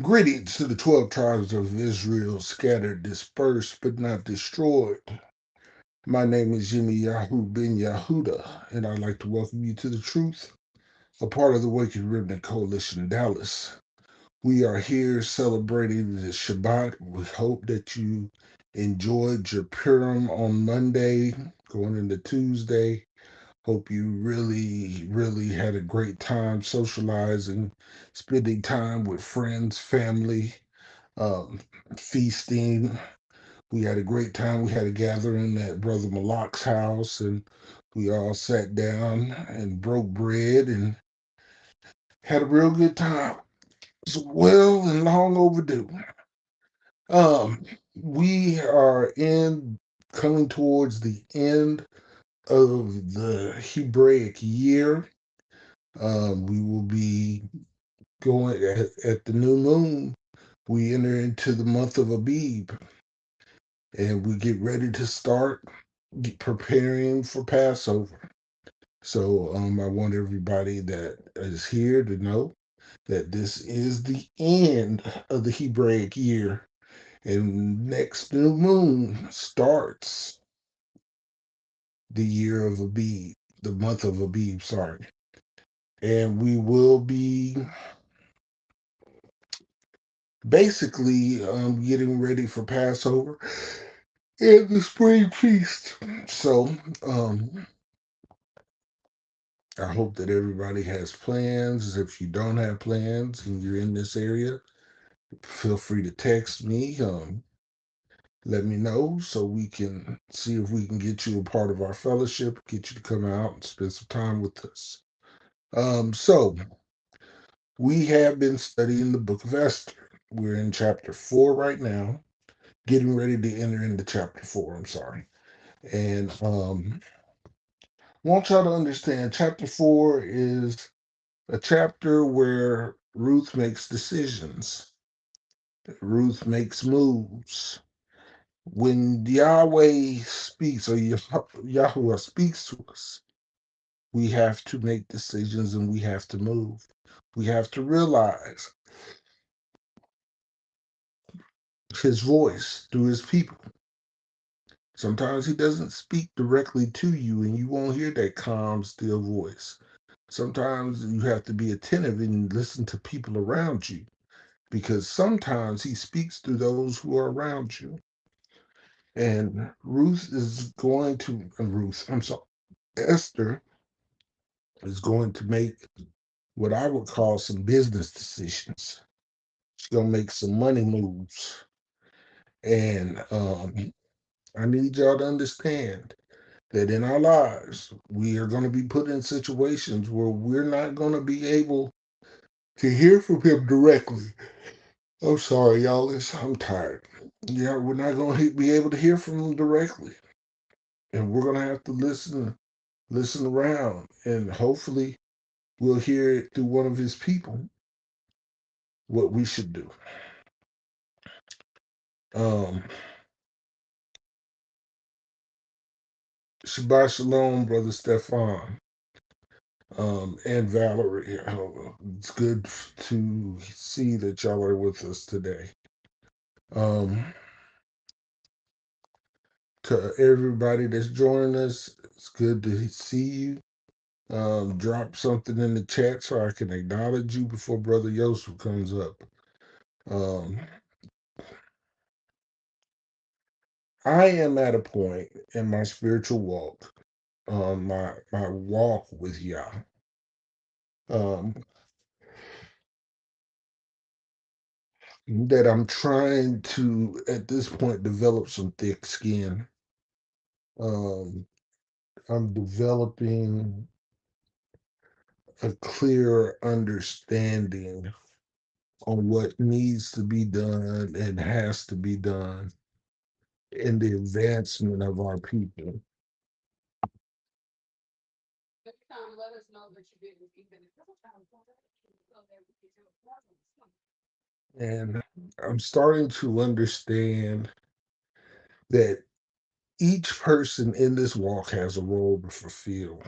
Greetings to the 12 tribes of Israel, scattered, dispersed, but not destroyed. My name is Yemi'el ben Yahuda, and I'd like to welcome you to the truth, a part of the Wicked Remnant Coalition in Dallas. We are here celebrating the Shabbat. We hope that you enjoyed your Purim on Monday, going into Tuesday. Hope you really had a great time socializing, spending time with friends, family, um, feasting. We had a great time. We had a gathering at Brother Malak's house, and we all sat down and broke bread and had a real good time. It's well and long overdue. Um, we are in coming towards the end of the Hebraic year. We will be going at the new moon. We enter into the month of Abib, and we get ready to start preparing for Passover. So I want everybody that is here to know that this is the end of the Hebraic year, and next new moon starts the year of Abib, the month of Abib, sorry. And we will be basically getting ready for Passover and the spring feast. So I hope that everybody has plans. If you don't have plans and you're in this area, feel free to text me. Let me know so we can see if we can get you a part of our fellowship, get you to come out and spend some time with us. So we have been studying the Book of Esther. We're in chapter 4 right now, getting ready to enter into chapter 4. I'm sorry. And want y'all to understand chapter 4 is a chapter where Ruth makes decisions. Ruth makes moves. When Yahweh speaks or Yahweh speaks to us, we have to make decisions and we have to move. We have to realize his voice through his people. Sometimes he doesn't speak directly to you and you won't hear that calm, still voice. Sometimes you have to be attentive and listen to people around you because sometimes he speaks to those who are around you. And I'm sorry, Esther is going to make what I would call some business decisions. She's going to make some money moves. And I need y'all to understand that in our lives, we are going to be put in situations where we're not going to be able to hear from him directly. I'm sorry, y'all. I'm tired. Yeah, we're not going to be able to hear from him directly. And we're going to have to listen around. And hopefully, we'll hear it through one of his people what we should do. Um, Shabbat Shalom, Brother Stefan, and Valerie. It's good to see that y'all are with us today. Um, to everybody that's joining us, it's good to see you. Drop something in the chat so I can acknowledge you before Brother Yosef comes up. Um, I am at a point in my spiritual walk, my walk with Yah, um, that I'm trying to, at this point, develop some thick skin. Um, I'm developing a clear understanding on what needs to be done and has to be done in the advancement of our people. And I'm starting to understand that each person in this walk has a role to fulfill.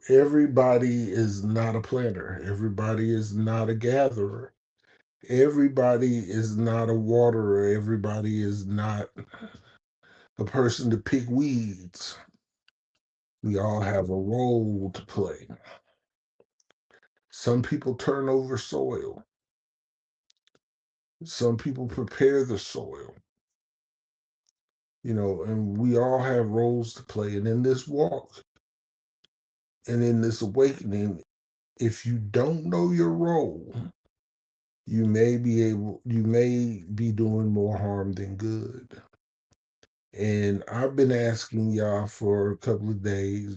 Everybody is not a planner, everybody is not a gatherer, Everybody is not a waterer. Everybody is not a person to pick weeds. We all have a role to play. Some people turn over soil. Some people prepare the soil, and we all have roles to play. And in this walk and in this awakening, if you don't know your role, you may be doing more harm than good. And I've been asking y'all for a couple of days,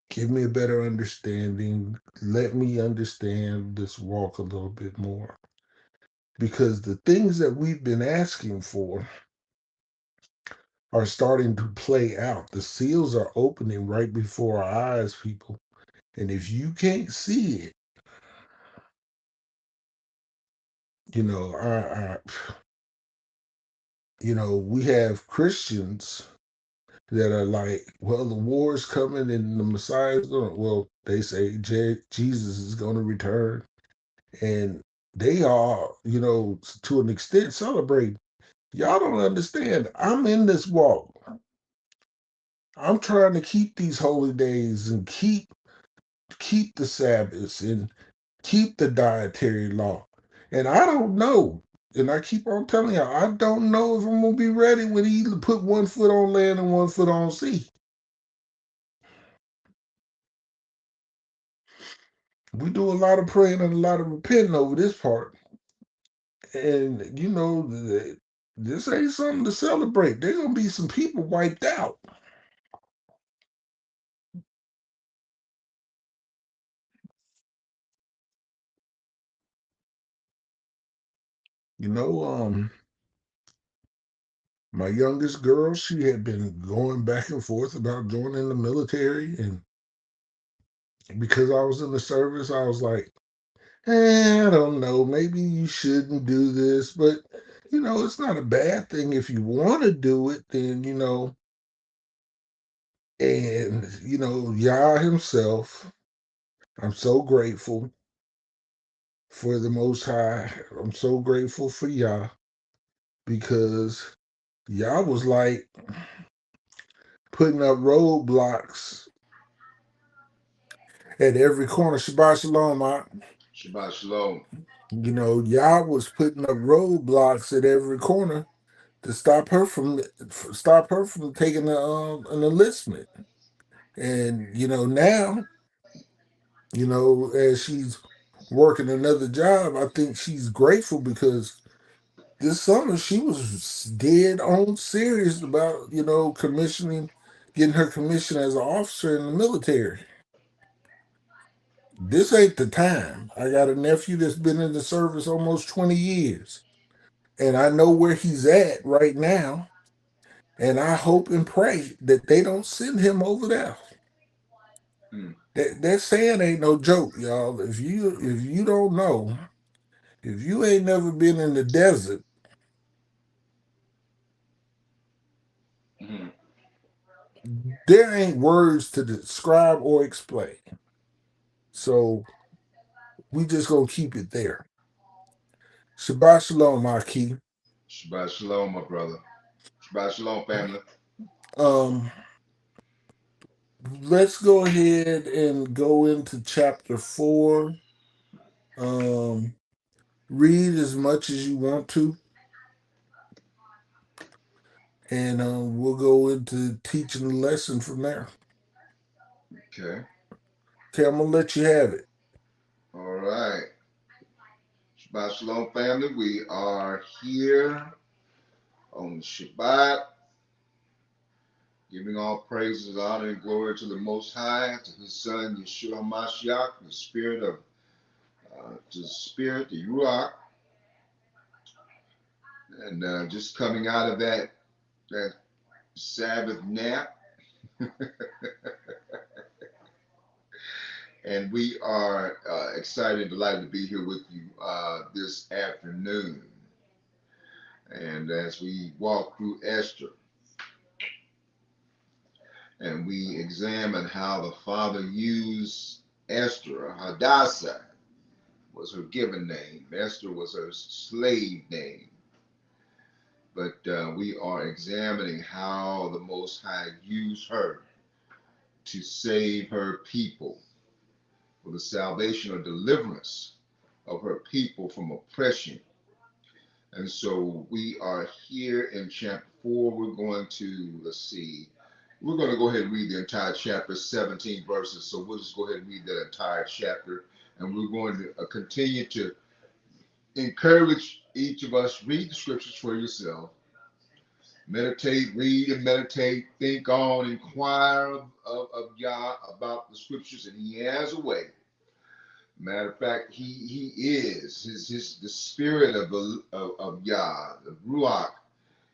give me a better understanding. Let me understand this walk a little bit more. Because the things that we've been asking for are starting to play out. The seals are opening right before our eyes, people. And if you can't see it, you know, we have Christians that are like, well, the war's coming and the Messiah's going to, well, they say Jesus is going to return. And they are, to an extent celebrating. Y'all don't understand. I'm in this walk. I'm trying to keep these holy days and keep the Sabbaths and keep the dietary law. And I don't know. And I keep on telling y'all, I don't know if I'm gonna be ready when he put one foot on land and one foot on sea. We do a lot of praying and a lot of repenting over this part. And this ain't something to celebrate. There's gonna be some people wiped out. You know, my youngest girl, she had been going back and forth about joining the military, and because I was in the service, I was like, I don't know, maybe you shouldn't do this, but it's not a bad thing if you want to do it, then and Yah himself, I'm so grateful for the Most High. I'm so grateful for Yah because Yah was like putting up roadblocks at every corner. Shabbat Shalom, Shabbat Shalom. Yah was putting up roadblocks at every corner to stop her from taking an enlistment. And now, as she's working another job, I think she's grateful because this summer she was dead on serious about getting her commission as an officer in the military. This ain't the time. I got a nephew that's been in the service almost 20 years, and I know where he's at right now. And I hope and pray that they don't send him over there. Hmm. That saying ain't no joke, y'all. If you don't know, if you ain't never been in the desert, Hmm. there ain't words to describe or explain. So we just gonna keep it there. Shabbat shalom, Aki. Shabbat Shalom, my brother. Shabbat Shalom, family. Um, let's go ahead and go into chapter 4. Um, read as much as you want to, and we'll go into teaching the lesson from there. Okay. Okay, I'm gonna let you have it. All right. Shabbat Shalom, family. We are here on Shabbat, giving all praises, honor, and glory to the Most High, to His Son Yeshua Mashiach, the Spirit, the Ruach, and just coming out of that Sabbath nap, and we are excited and delighted to be here with you this afternoon. And as we walk through Esther, and we examine how the Father used Esther, Hadassah, was her given name. Esther was her slave name. But we are examining how the Most High used her to save her people for the salvation or deliverance of her people from oppression. And so we are here in chapter 4. We're going to, let's see, we're going to go ahead and read the entire chapter, 17 verses. So we'll just go ahead and read that entire chapter. And we're going to continue to encourage each of us, read the scriptures for yourself. Meditate, read and meditate, think on, inquire of Yah about the scriptures, and he has a way. Matter of fact, he is the spirit of Yah, the Ruach,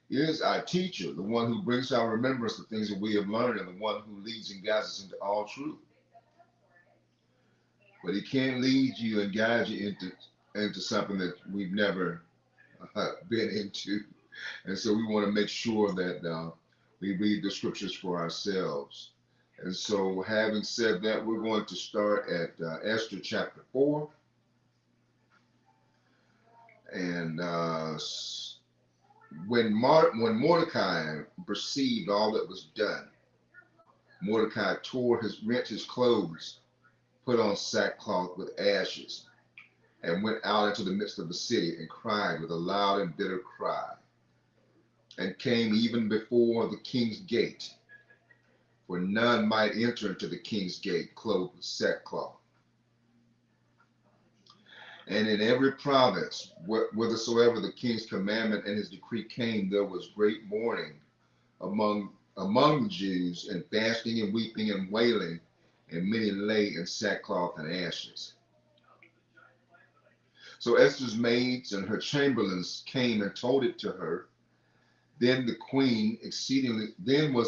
is our teacher, the one who brings our remembrance the things that we have learned, and the one who leads and guides us into all truth. But he can't lead you and guide you into something that we've never been into. And so we want to make sure that we read the scriptures for ourselves. And so, having said that, we're going to start at Esther chapter 4. And when Mordecai perceived all that was done, Mordecai rent his clothes, put on sackcloth with ashes, and went out into the midst of the city and cried with a loud and bitter cry, and came even before the king's gate, for none might enter into the king's gate clothed with sackcloth. And in every province, whithersoever the king's commandment and his decree came, there was great mourning among the Jews, and fasting and weeping and wailing, and many lay in sackcloth and ashes. So Esther's maids and her chamberlains came and told it to her. Then was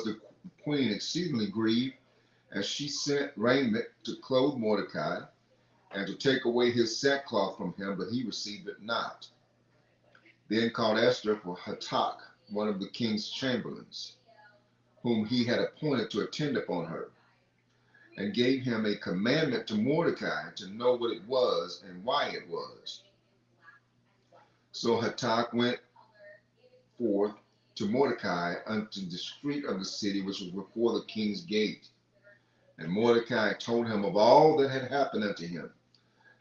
the queen exceedingly grieved, and she sent raiment to clothe Mordecai, and to take away his sackcloth from him, but he received it not. Then called Esther for Hatak, one of the king's chamberlains, whom he had appointed to attend upon her, and gave him a commandment to Mordecai to know what it was and why it was. So Hatak went forth to Mordecai unto the street of the city which was before the king's gate. And Mordecai told him of all that had happened unto him,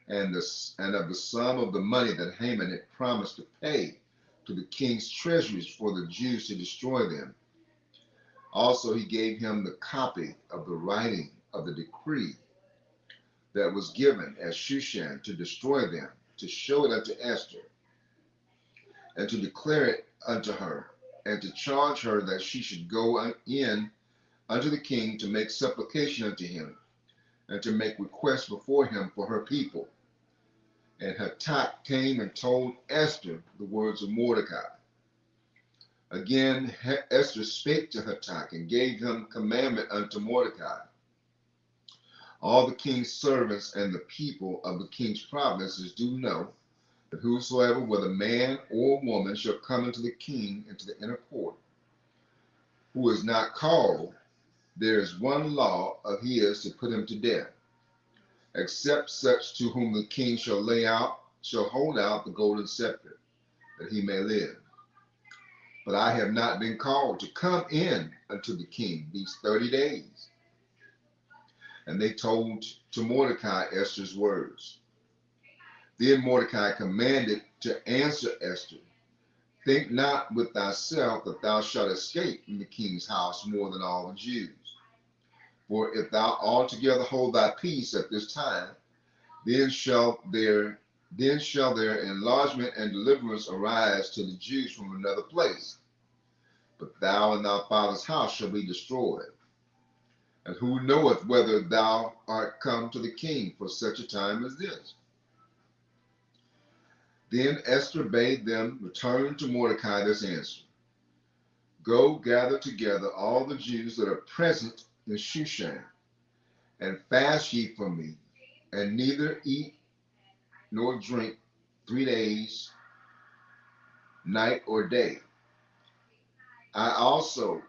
and of the sum of the money that Haman had promised to pay to the king's treasuries for the Jews to destroy them. Also he gave him the copy of the writing of the decree that was given at Shushan to destroy them, to show it unto Esther, and to declare it unto her, and to charge her that she should go in unto the king to make supplication unto him, and to make request before him for her people. And Hatak came and told Esther the words of Mordecai. Again Esther spake to Hatak, and gave him commandment unto Mordecai. All the king's servants and the people of the king's provinces do know that whosoever, whether man or woman, shall come into the king into the inner court, who is not called, there is one law of his to put him to death, except such to whom the king shall hold out the golden scepter, that he may live. But I have not been called to come in unto the king these 30 days. And they told to Mordecai Esther's words. Then Mordecai commanded to answer Esther, think not with thyself that thou shalt escape from the king's house more than all the Jews. For if thou altogether hold thy peace at this time, then shall their enlargement and deliverance arise to the Jews from another place. But thou and thy father's house shall be destroyed. And who knoweth whether thou art come to the king for such a time as this? Then Esther bade them return to Mordecai this answer. Go gather together all the Jews that are present in Shushan, and fast ye from me, and neither eat nor drink 3 days, night or day. I also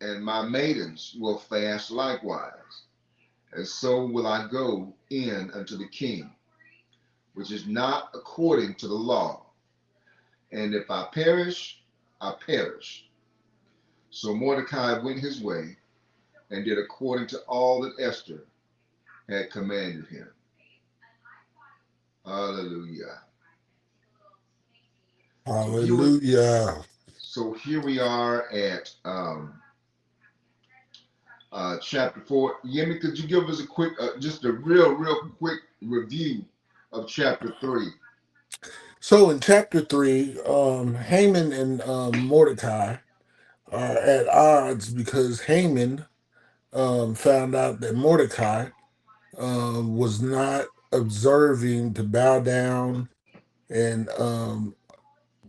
and my maidens will fast likewise, and so will I go in unto the king. which is not according to the law. And if I perish, I perish. So Mordecai went his way and did according to all that Esther had commanded him. Hallelujah. So here we Hallelujah. so here we are at chapter 4. Yemi, could you give us a quick, just a real quick review of chapter 3? So in chapter 3, Haman and Mordecai are at odds because Haman found out that Mordecai was not observing to bow down and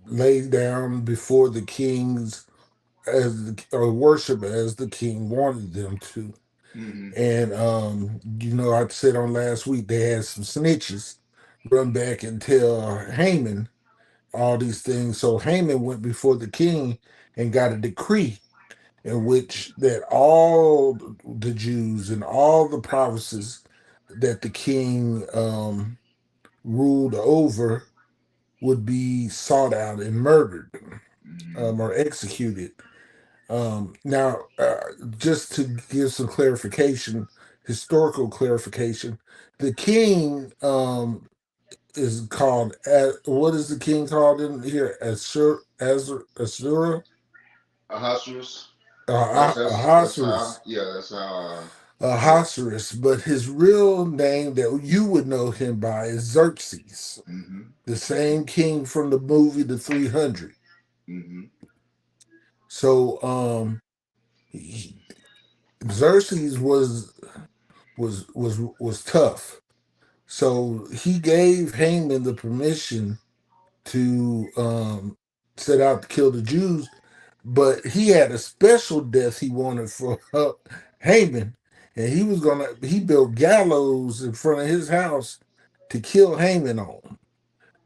lay down before the kings or worship as the king wanted them to. Mm-hmm. And I said on last week they had some snitches run back and tell Haman all these things. So Haman went before the king and got a decree in which that all the Jews and all the provinces that the king ruled over would be sought out and murdered Mm-hmm. or executed. Now, just to give some clarification, historical clarification, the king is called, what is the king called in here? Asura? Ahasuerus. That's how, Ahasuerus. yeah, that's how, yeah. Ahasuerus, but his real name that you would know him by is Xerxes, Mm-hmm. the same king from the movie The 300. Mm-hmm. So, he- Xerxes was tough. So he gave Haman the permission to set out to kill the Jews, but he had a special death he wanted for Haman, and he built gallows in front of his house to kill Haman on.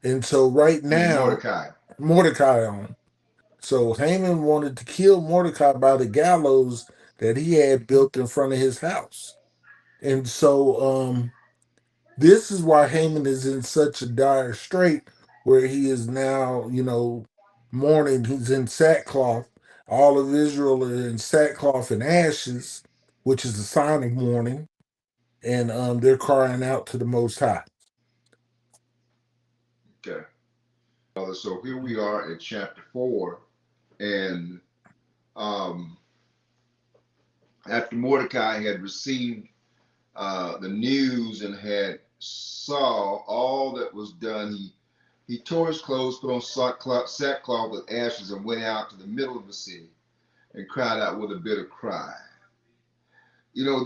And so right now, Mordecai. Mordecai on. So Haman wanted to kill Mordecai by the gallows that he had built in front of his house. And so this is why Haman is in such a dire strait where he is now, mourning. He's in sackcloth. All of Israel are in sackcloth and ashes, which is a sign of mourning. And they're crying out to the Most High. Okay. So here we are at chapter 4. And um, after Mordecai had received the news and had saw all that was done, he tore his clothes, put on sackcloth with ashes, and went out to the middle of the city and cried out with a bitter cry. You know,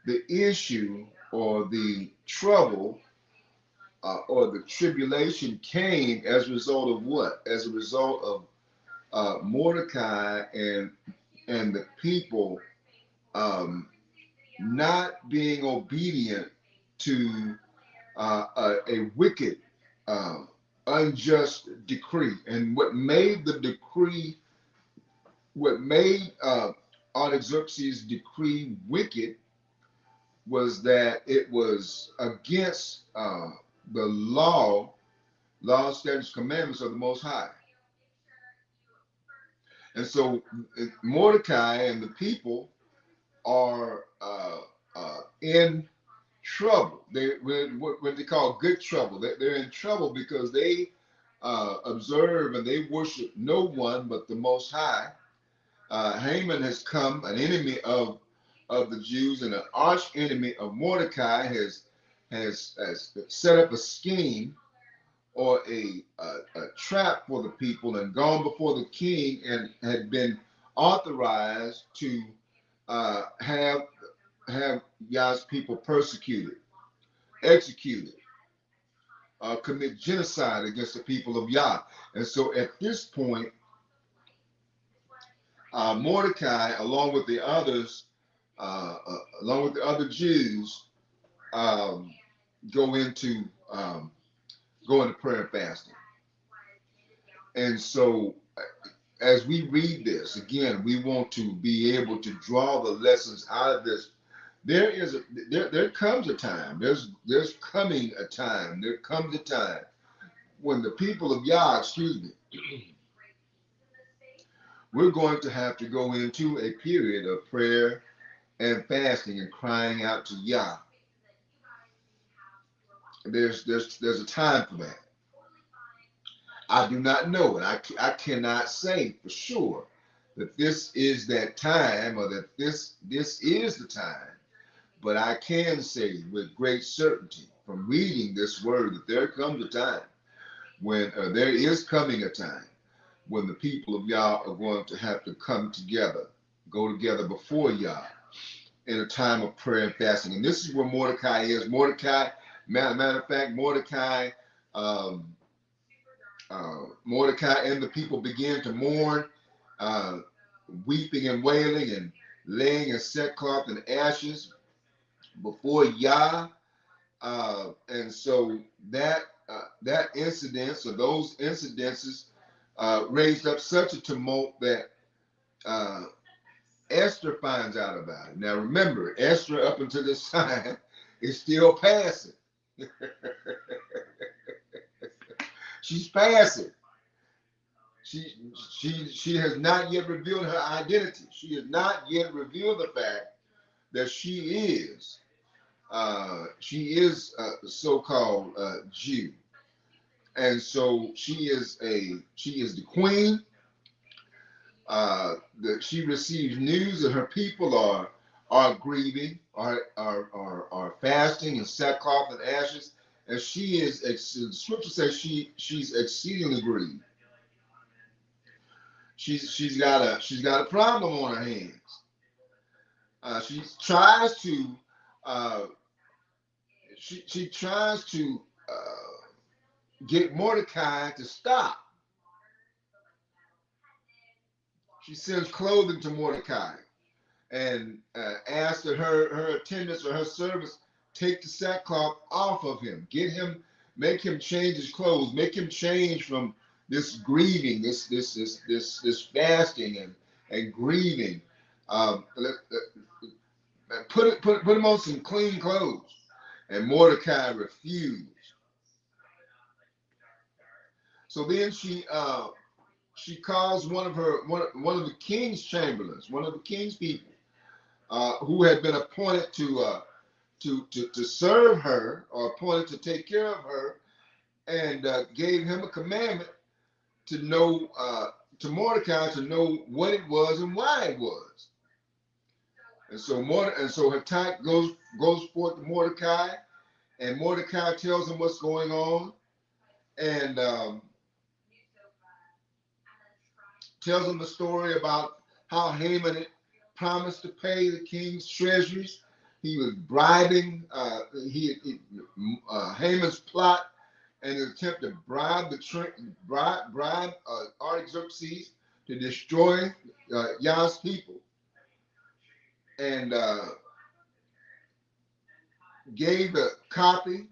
the issue or the trouble or the tribulation came as a result of what? As a result of Mordecai and the people um, not being obedient to a wicked, uh, unjust decree. And what made Artaxerxes' decree wicked was that it was against the statutes, commandments of the Most High. And so Mordecai and the people are in trouble. What they call good trouble. They're in trouble because they observe and they worship no one but the Most High. Haman has come, an enemy of the Jews and an arch enemy of Mordecai, has set up a scheme or a trap for the people and gone before the king and had been authorized to have Yah's people persecuted, executed, commit genocide against the people of Yah. And so at this point, Mordecai, along with the other Jews, um, go into um, go into prayer and fasting. And so, as we read this again, we want to be able to draw the lessons out of this There comes a time. There's coming a time. There comes a time when the people of Yah, excuse me, we're going to have to go into a period of prayer and fasting and crying out to Yah. There's a time for that. I do not know it. I cannot say for sure that this is that time or that this is the time, but I can say with great certainty from reading this word that there comes a time when there is coming a time when the people of Yah are going to have to come together, go together before Yah in a time of prayer and fasting. And this is where Mordecai is. Matter of fact, um, Mordecai and the people began to mourn, uh, weeping and wailing and laying in sackcloth and ashes before Yah. And so that incident, or those incidences, raised up such a tumult that uh, Esther finds out about it. Now remember, Esther up until this time is still passive. She's passive. She she has not yet revealed her identity. She has not yet revealed the fact that she is a so-called Jew, and so she is the queen. That she receives news that her people are grieving, are fasting in sackcloth and ashes, and she is. The scripture says she's exceedingly grieved. She's got a problem on her hands. She tries to uh, she tries to get Mordecai to stop. She sends clothing to Mordecai and asks that her attendants or her servants take the sackcloth off of him, make him change his clothes, make him change from this grieving, this fasting and grieving. Put him on some clean clothes. And Mordecai refused. So then she calls one of the king's chamberlains, one of the king's people, who had been appointed to serve her or appointed to take care of her, and gave him a commandment to know to Mordecai to know what it was and why it was. And so Hatak goes forth to Mordecai, and Mordecai tells him what's going on, and tells him the story about how Haman had promised to pay the king's treasuries. He was bribing. Haman's plot and an attempt to bribe Artaxerxes to destroy Yah's people, and gave a copy,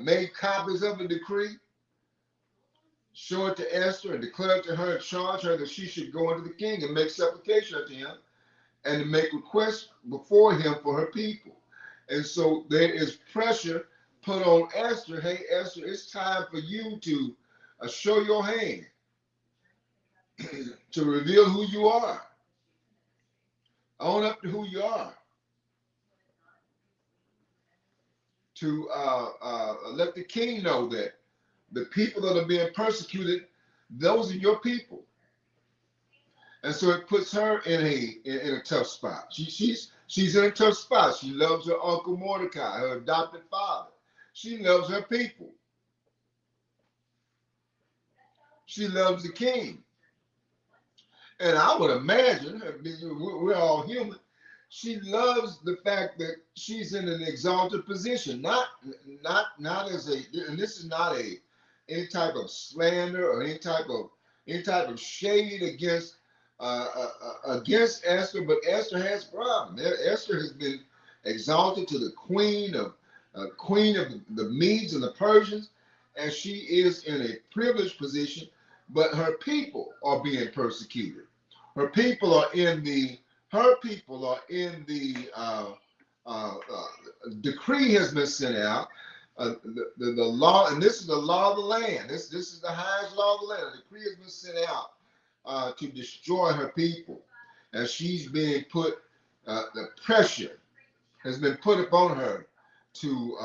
made copies of the decree, show it to Esther, and declare to her and charge her that she should go unto the king and make supplication unto him and to make requests before him for her people. And so there is pressure put on Esther. Hey, Esther, it's time for you to show your hand, to reveal who you are. Own up to who you are. To let the king know that the people that are being persecuted, those are your people. And so it puts her in a tough spot. She's in a tough spot. She loves her uncle Mordecai, her adopted father. She loves her people. She loves the king. And I would imagine, we're all human, she loves the fact that she's in an exalted position, not as a, and this is not any type of slander or any type of shade against Esther, but Esther has problems. Esther has been exalted to the queen of the Medes and the Persians, and she is in a privileged position, but her people are being persecuted. Her people are in the decree has been sent out. The law, and this is the law of the land. This is the highest law of the land. A decree has been sent out to destroy her people, and she's being put. The pressure has been put upon her to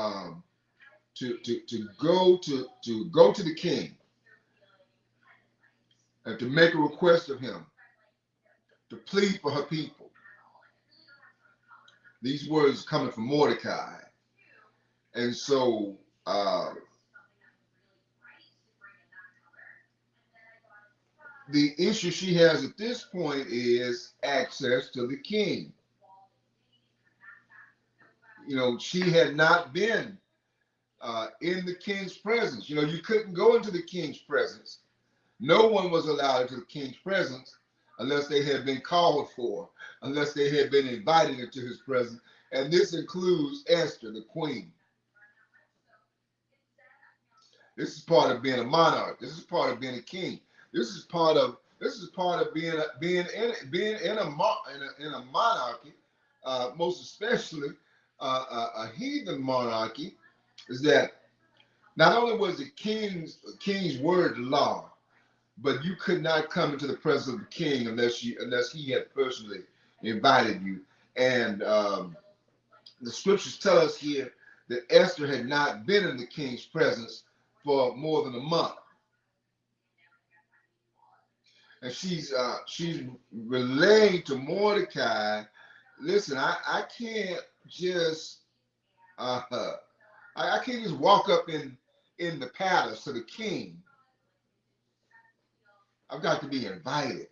go to the king and to make a request of him to plead for her people. These words coming from Mordecai, and so the issue she has at this point is access to the king. You know, she had not been in the king's presence. You know, you couldn't go into the king's presence. No one was allowed into the king's presence unless they had been called for, unless they had been invited into his presence. And this includes Esther, the queen. This is part of being a monarch. This is part of being a king. This is part of being in a monarchy, most especially a heathen monarchy. Is that not only was the king's word law, but you could not come into the presence of the king unless he had personally invited you. And the scriptures tell us here that Esther had not been in the king's presence for more than a month, and she's relaying to Mordecai, listen, I can't just I can't just walk up in the palace to the king. I've got to be invited.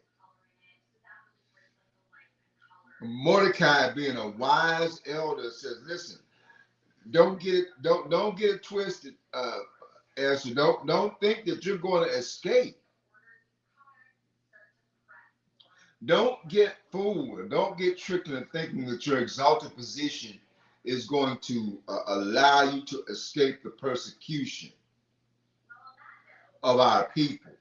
Mordecai, being a wise elder, says, "Listen, don't get it twisted, Esther. Don't think that you're going to escape. Don't get fooled. Don't get tricked into thinking that your exalted position is going to allow you to escape the persecution of our people."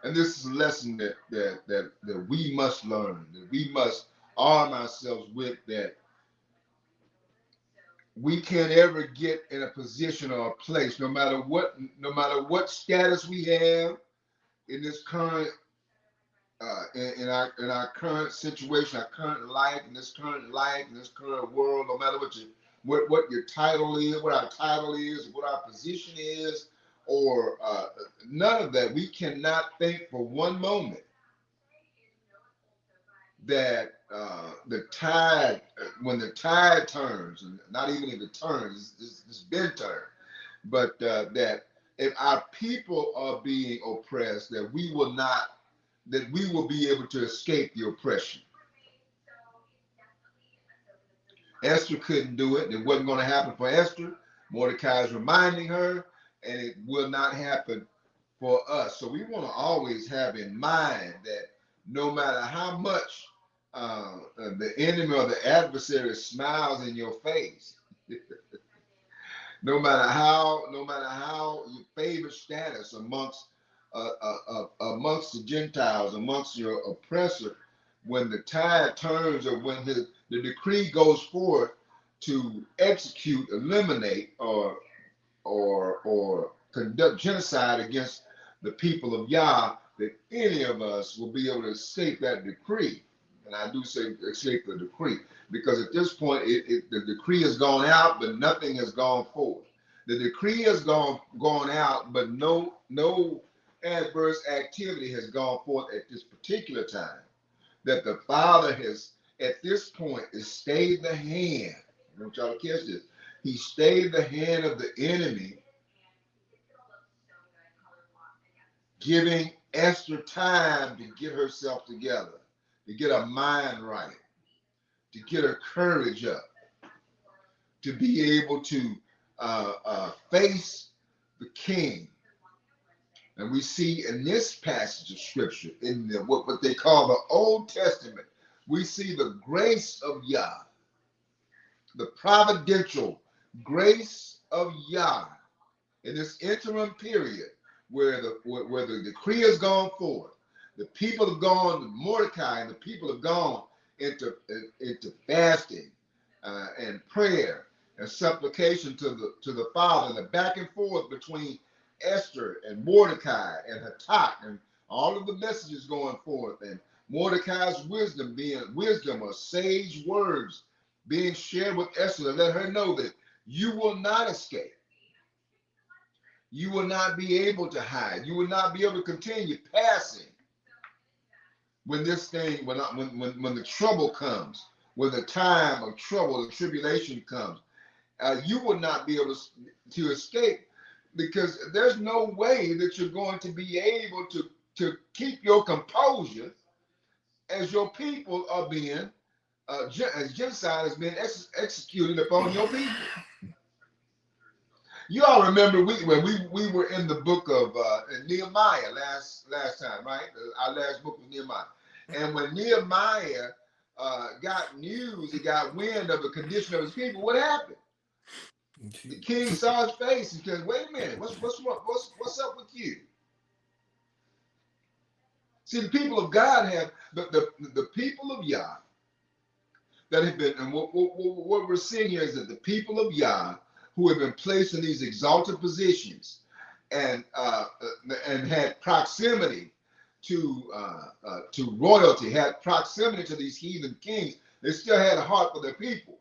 And this is a lesson that we must learn, that we must arm ourselves with, that we can't ever get in a position or a place, no matter what status we have in this current in our current situation, our current life, in this current life, in this current world, no matter what your title is, what our title is, what our position is, or none of that. We cannot think for one moment that the tide, when the tide turns, and not even if it turns, it's been turned, but that if our people are being oppressed, that we will be able to escape the oppression. Esther couldn't do it. It wasn't going to happen for Esther. Mordecai is reminding her, and it will not happen for us. So we want to always have in mind that no matter how much the enemy or the adversary smiles in your face, no matter how your favorite status amongst the Gentiles, amongst your oppressor, when the tide turns, or when the decree goes forth to execute, eliminate, or conduct genocide against the people of Yah, that any of us will be able to escape that decree. And I do say escape the decree, because at this point the decree has gone out, but nothing has gone forward. The decree has gone out, but no adverse activity has gone forth at this particular time. That the Father has, at this point, is stayed the hand. I want y'all to catch this. He stayed the hand of the enemy, giving Esther time to get herself together, to get her mind right, to get her courage up, to be able to face the king. And we see in this passage of scripture, in what they call the Old Testament, we see the grace of Yah, the providential grace of Yah in this interim period where the decree has gone forth. The people have gone, Mordecai and the people have gone into fasting and prayer and supplication to the Father, and the back and forth between Esther and Mordecai and Hatak, and all of the messages going forth, and Mordecai's wisdom being wisdom or sage words being shared with Esther to let her know that you will not escape. You will not be able to hide. You will not be able to continue passing when this thing, when the trouble comes, when the time of trouble, the tribulation comes. You will not be able to escape, because there's no way that you're going to be able to keep your composure as your people are being, as genocide is being executed upon your people. You all remember when we were in the book of Nehemiah last time, right? Our last book of Nehemiah. And when Nehemiah got news, he got wind of the condition of his people, what happened? The king saw his face and said, "Wait a minute, what's up with you?" See, the people of God have the people of Yah that have been, and what we're seeing here is that the people of Yah who have been placed in these exalted positions and had proximity to royalty, had proximity to these heathen kings, they still had a heart for their people,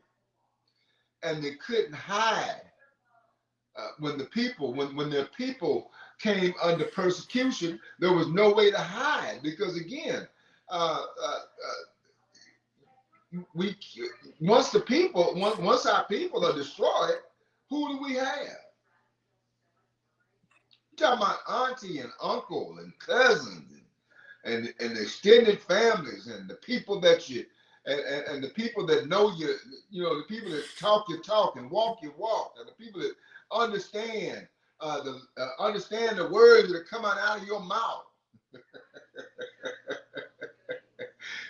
and they couldn't hide when their people came under persecution. There was no way to hide, because again, uh, uh, we once our people are destroyed, who do we have? You're talking about auntie and uncle and cousins and extended families, and the people that you and the people that know you, the people that talk your talk and walk your walk, and the people that understand understand the words that are coming out of your mouth.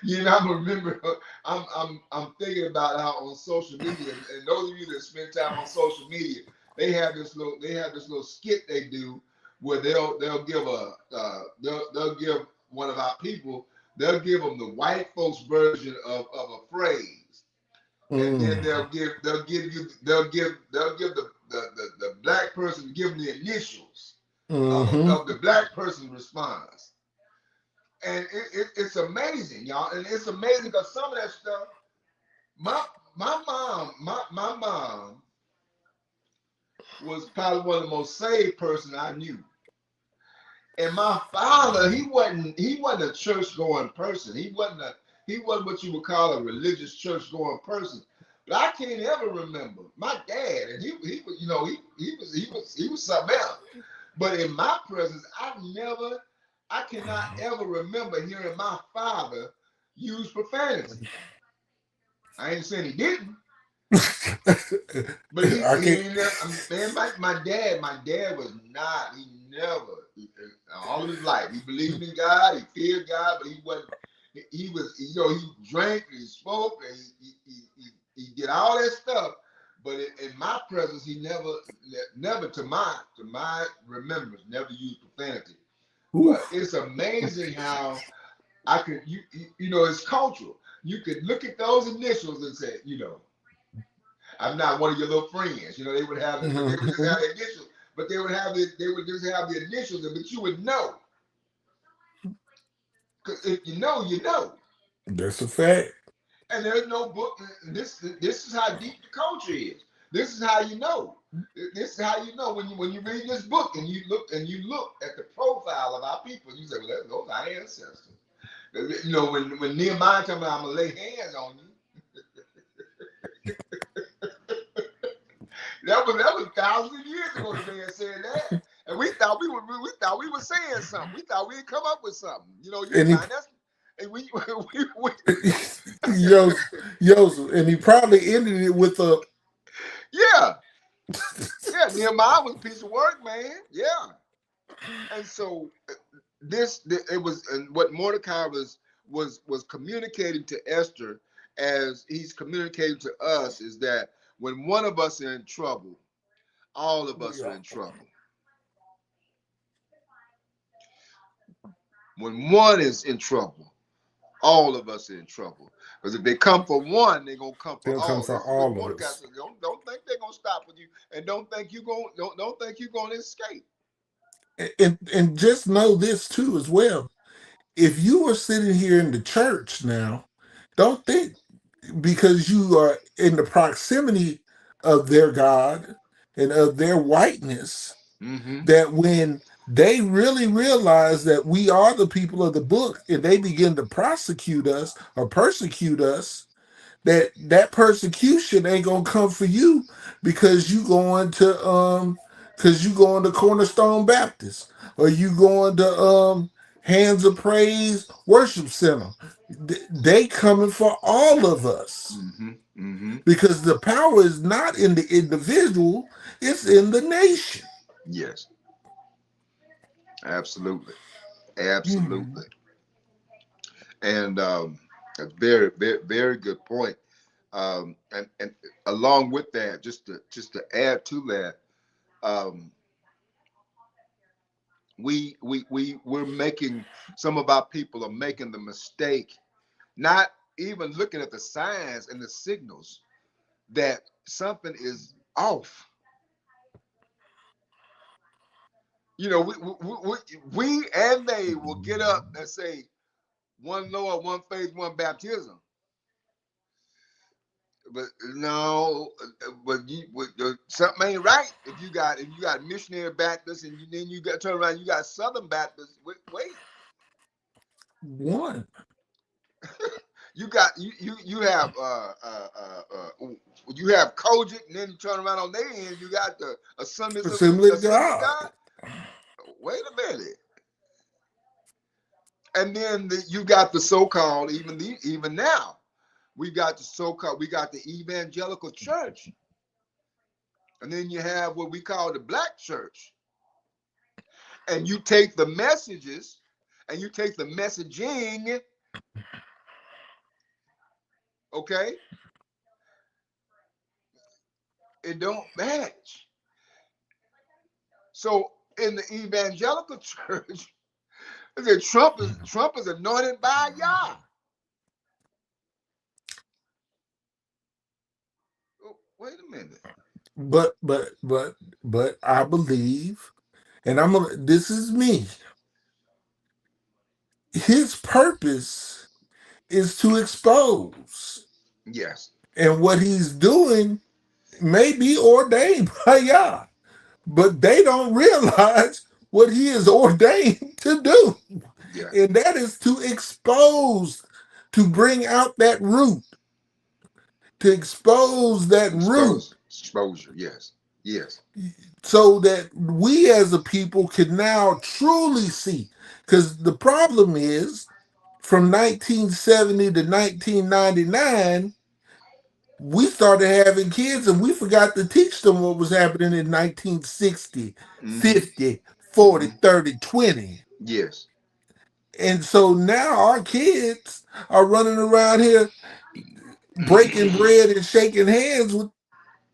I remember. I'm thinking about how on social media, and those of you that spend time on social media, they have this little skit they do where they'll give they'll give one of our people, they'll give them the white folks version of a phrase, and then they'll give the black person, give them the initials of the black person's response. And it's amazing, y'all. And it's amazing because some of that stuff, my mom was probably one of the most saved person I knew. And my father, he wasn't a church going person. He wasn't what you would call a religious church going person. But I can't ever remember my dad, and he was he was something else. But in my presence, I cannot ever remember hearing my father use profanity. I ain't saying he didn't, but he never, man, my dad was not, he never, all of his life, he believed in God, he feared God, but he wasn't, he was, he drank, he smoked, and he did all that stuff, but in my presence, he never to my remembrance, never used profanity. But it's amazing how I could, it's cultural. You could look at those initials and say, I'm not one of your little friends. They would have, but they would just have the initials, but they would just have the initials, but you would know. Because if you know, you know. That's a fact. And there's no book. This is how deep the culture is. This is how you know. This is how you know when you read this book and you look at the profile of our people. You say, well, those are our ancestors. When Nehemiah told me, I'm gonna lay hands on you. That was thousands of years ago. The man said that, and we thought we were saying something. We thought we'd come up with something. You find that's, and we and he probably ended it with a yeah. Nehemiah was a piece of work, man. Yeah, and so it was, and what Mordecai was communicating to Esther, as he's communicating to us, is that when one of us are in trouble, all of us are in trouble. When one is in trouble, all of us are in trouble. Because if they come for one, they're gonna come for They'll come all. for This is what all of Mordecai us. says. Don't think they're gonna stop with you, and don't think you're gonna escape. And just know this too as well. If you are sitting here in the church now, don't think because you are in the proximity of their God and of their whiteness Mm-hmm. that when they really realize that we are the people of the book and they begin to prosecute us or persecute us, that persecution ain't gonna come for you because you going to Cornerstone Baptist or you going to Hands of Praise Worship Center. They coming for all of us Mm-hmm. Mm-hmm. because the power is not in the individual, it's in the nation. Yes, absolutely, Mhm. absolutely, and a very, very, very good point. And along with that, just to add to that, um, we're making some of our people are making the mistake, not even looking at the signs and the signals that something is off. You know, we and they will get up and say one Lord, one faith, one baptism. But no, something ain't right if you got missionary Baptists and then you got turn around you got Southern Baptists. Wait, One you have you have Kojic and then you turn around on their end you got the assembly of Assembly of God. God. Wait a minute, and then you got the so-called even now we got the evangelical church, and then you have what we call the black church, and you take the messages and you take the messaging, okay, it don't match. So in the evangelical church, they say Trump is anointed by Yah. Oh, wait a minute. But but I believe, and I'm gonna this is me. His purpose is to expose. Yes, And what he's doing may be ordained by Yah, but they don't realize what he is ordained to do. yeah, And that is to expose, to bring out that root, to expose that root exposure. Yes, yes. so that we as a people can now truly see. Because the problem is from 1970 to 1999, we started having kids and we forgot to teach them what was happening in 1960, Mm-hmm. 50, 40, Mm-hmm. 30, 20. Yes. And so now our kids are running around here breaking bread and shaking hands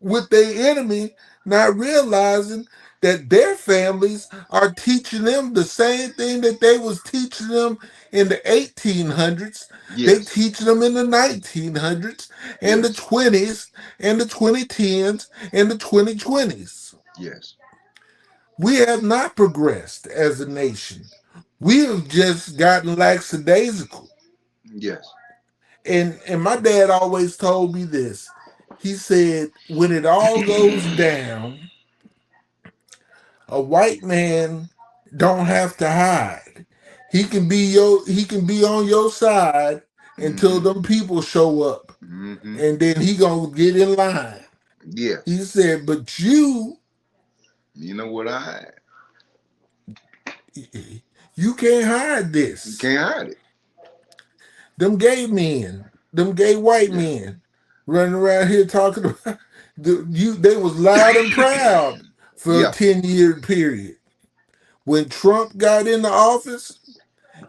with their enemy, not realizing that their families are teaching them the same thing that they was teaching them in the 1800s. They Yes. teach them in the 1900s and the Yes. 20s and the 2010s and the 2020s. Yes. We have not progressed as a nation. We have just gotten lackadaisical. Yes. And my dad always told me this. He said, when it all goes down, a white man don't have to hide. He can be on your side until Mm-hmm. them people show up. Mm-hmm. And then he gonna get in line. He Yes. said, but You know what I you can't hide you this. can't hide it. Them gay men, them gay white Yeah. men running around here talking about they was loud and proud for a Yeah. 10-year period. When Trump got into office,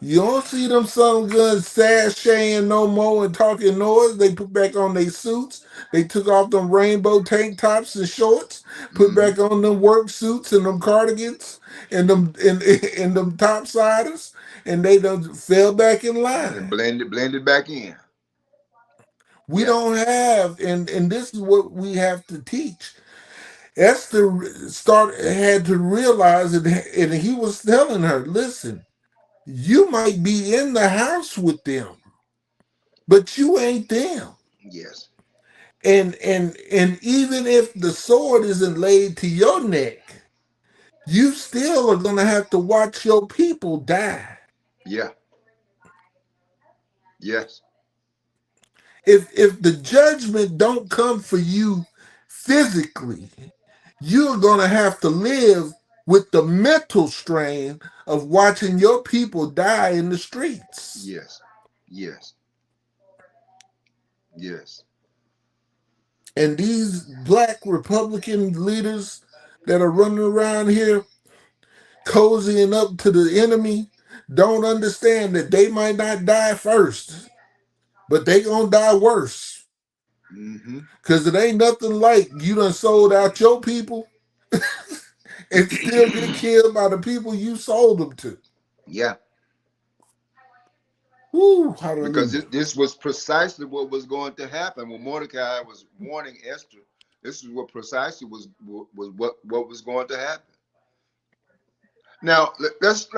You don't see them Sun Guns sashaying no more and talking noise. They put back on their suits. They took off them rainbow tank tops and shorts, put Mm-hmm. back on them work suits and them cardigans and them topsiders, and they done fell back in And line. blended back in. We Yeah. don't have, and this is what we have to teach. Esther had to realize it, and he was telling her, "Listen, you might be in the house with them, but you ain't them. Yes. And even if the sword isn't laid to your neck, you still are gonna have to watch your people die. Yeah. Yes. If the judgment don't come for you physically, you're gonna have to live with the mental strain of watching your people die in the streets." Yes. Yes. Yes. And these black Republican leaders that are running around here cozying up to the enemy don't understand that they might not die first, but they gonna die worse. Mm-hmm. Cause it ain't nothing like you done sold out your people and still get killed by the people you sold them to. Yeah. Woo, Because hallelujah. this was precisely what was going to happen when Mordecai was warning Esther. This is what precisely was what was going to happen. Now let's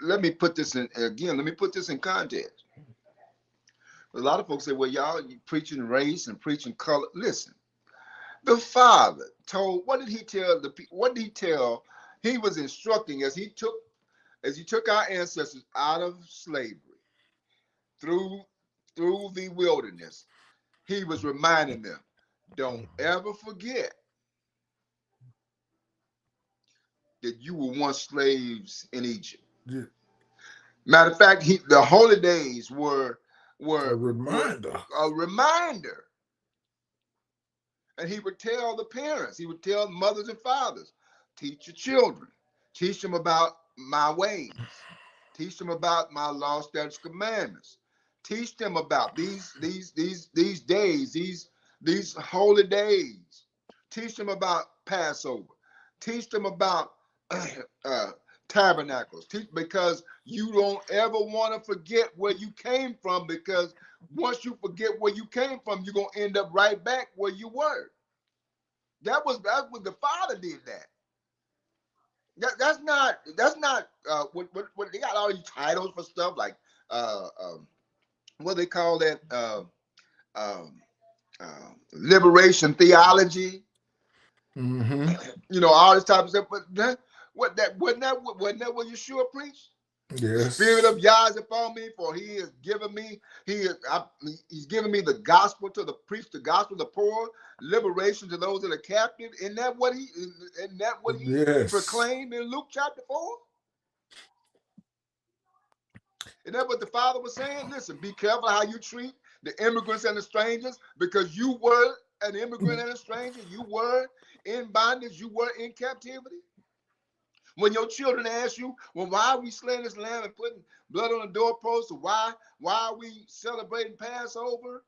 let me put this in again. Let me put this in context. A lot of folks say, "Well, y'all you preaching race and preaching color." Listen, the Father told. What did he tell the people? What did he tell? He was instructing as he took our ancestors out of slavery through the wilderness. He was reminding them, don't ever forget that you were once slaves in Egypt. Yeah, Matter of fact, the holy days a were reminder. a reminder. And he would tell the parents, he would tell mothers and fathers, teach your children, teach them about my ways, teach them about my law, statutes, commandments, teach them about these days, these holy days, teach them about Passover, teach them about uh, tabernacles, because you don't ever want to forget where you came from, because once you forget where you came from, you're gonna end up right back where you were. That's what the Father did. That's not what they got all these titles for stuff like uh, um, what they call that um, liberation theology, Mm-hmm. all this type of stuff. But wasn't that what Yeshua preached? The spirit Yes. of Yah is upon me, for he has given me, he's given me the gospel to the preach the gospel to the poor, liberation to those that are captive. Isn't that what he Yes. proclaimed in Luke chapter 4? Isn't that what the Father was saying? Listen, be careful how you treat the immigrants and the strangers, because you were an immigrant and a stranger. You were in bondage, you were in captivity. When your children ask you, well, why are we slaying this lamb and putting blood on the doorpost? Or why are we celebrating Passover?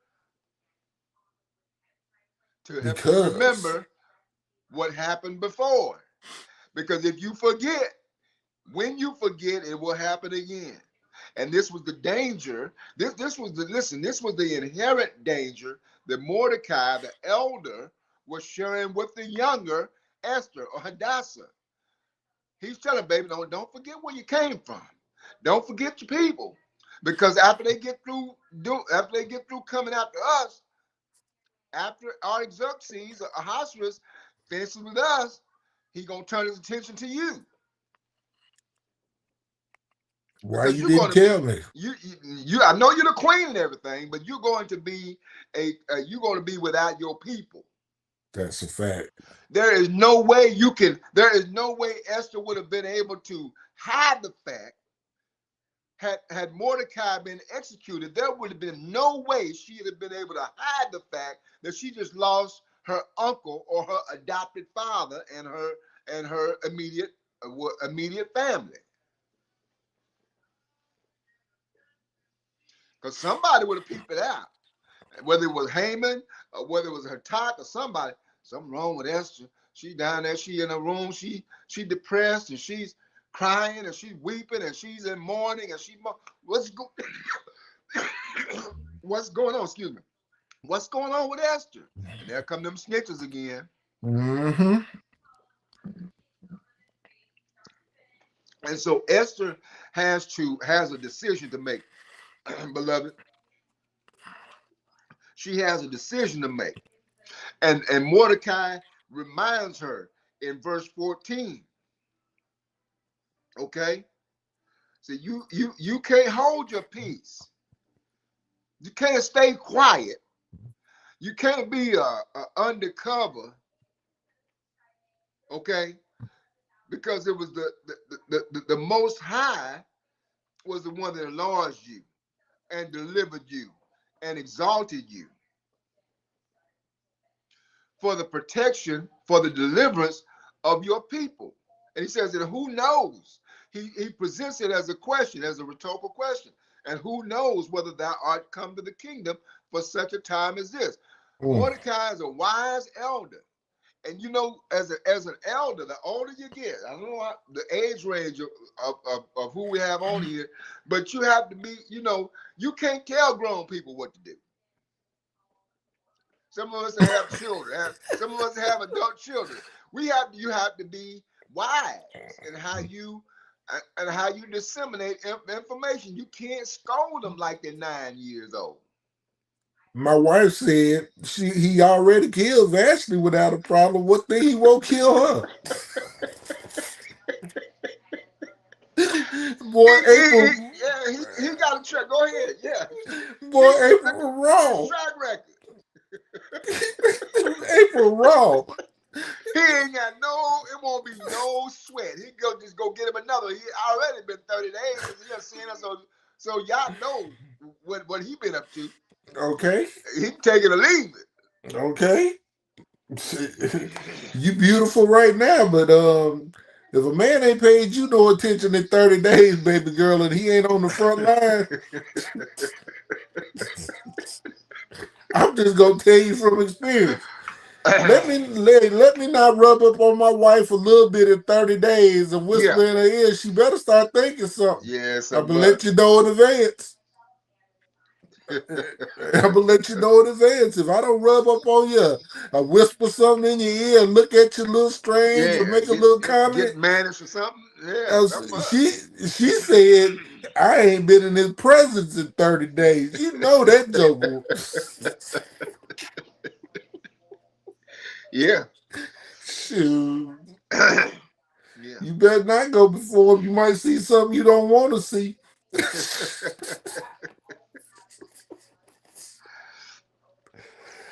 To help you Because remember what happened before. Because if you forget, when you forget, it will happen again. And this was the danger. This was the inherent danger that Mordecai, the elder, was sharing with the younger Esther or Hadassah. He's telling baby, don't forget where you came from. Don't forget your people. Because after they get through coming after us, after Artaxerxes or Ahasuerus finishes with us, he's gonna turn his attention to you. why Because you you're didn't going to tell be me? you I know you're the queen and everything, but you're going to be you're going to be without your people. That's a fact. There is no way Esther would have been able to hide the fact. Had Mordecai been executed, there would have been no way she'd have been able to hide the fact that she just lost her uncle or her adopted father and her immediate family. because somebody would have peeped it out. Whether it was Haman or whether it was her talk or somebody, something wrong with Esther. She down there, she in her room, she depressed and she's crying and she's weeping and she's in mourning and what's go, what's going on? Excuse me. What's going on with Esther? And there come them snitches again. Mm-hmm. And so Esther has a decision to make, beloved. She has a decision to make. And Mordecai reminds her in verse 14. Okay? So you can't hold your peace. You can't stay quiet. You can't be a undercover, okay? Because it was the Most High was the one that enlarged you and delivered you and exalted you for the protection, for the deliverance of your people. And he says that who knows? He presents it as a question, as a rhetorical question. And who knows whether thou art come to the kingdom for such a time as this? Mm. Mordecai is a wise elder. And you know, as an elder, the older you get, I don't know the age range of who we have on here, but you have to be, you can't tell grown people what to do. Some of us have children. Some of us have adult children. You have to be wise in how you disseminate information. You can't scold them like they're 9 years old. My wife said he already kills Ashley without a problem. What thing he won't kill her? Boy, April. He got a track. Go ahead. Yeah. Boy, Look April at his wrong. track record. April wrong. He ain't got it won't be no sweat. He just go get him another. He already been 30 days since he done seen us. So y'all know what he been up to. Okay. He can take it or leave Okay. You beautiful right now, but if a man ain't paid you no attention in 30 days, baby girl, and he ain't on the front line, I'm just gonna tell you from experience. Let it. me not rub up on my wife a little bit in 30 days and Yeah. whisper in her ear. She better start thinking something. Yeah, I'm so gonna let much. you know in advance. I'm gonna let you know in advance. If I don't rub up on you, I whisper something in your ear, and look at you a little strange, or Yeah, make a little comment. get managed or something. Yeah, Uh, so she much. she said I ain't been in his presence in 30 days. You know that joke. Yeah. Shoot. Yeah. You better not go before him. You might see something you don't want to see.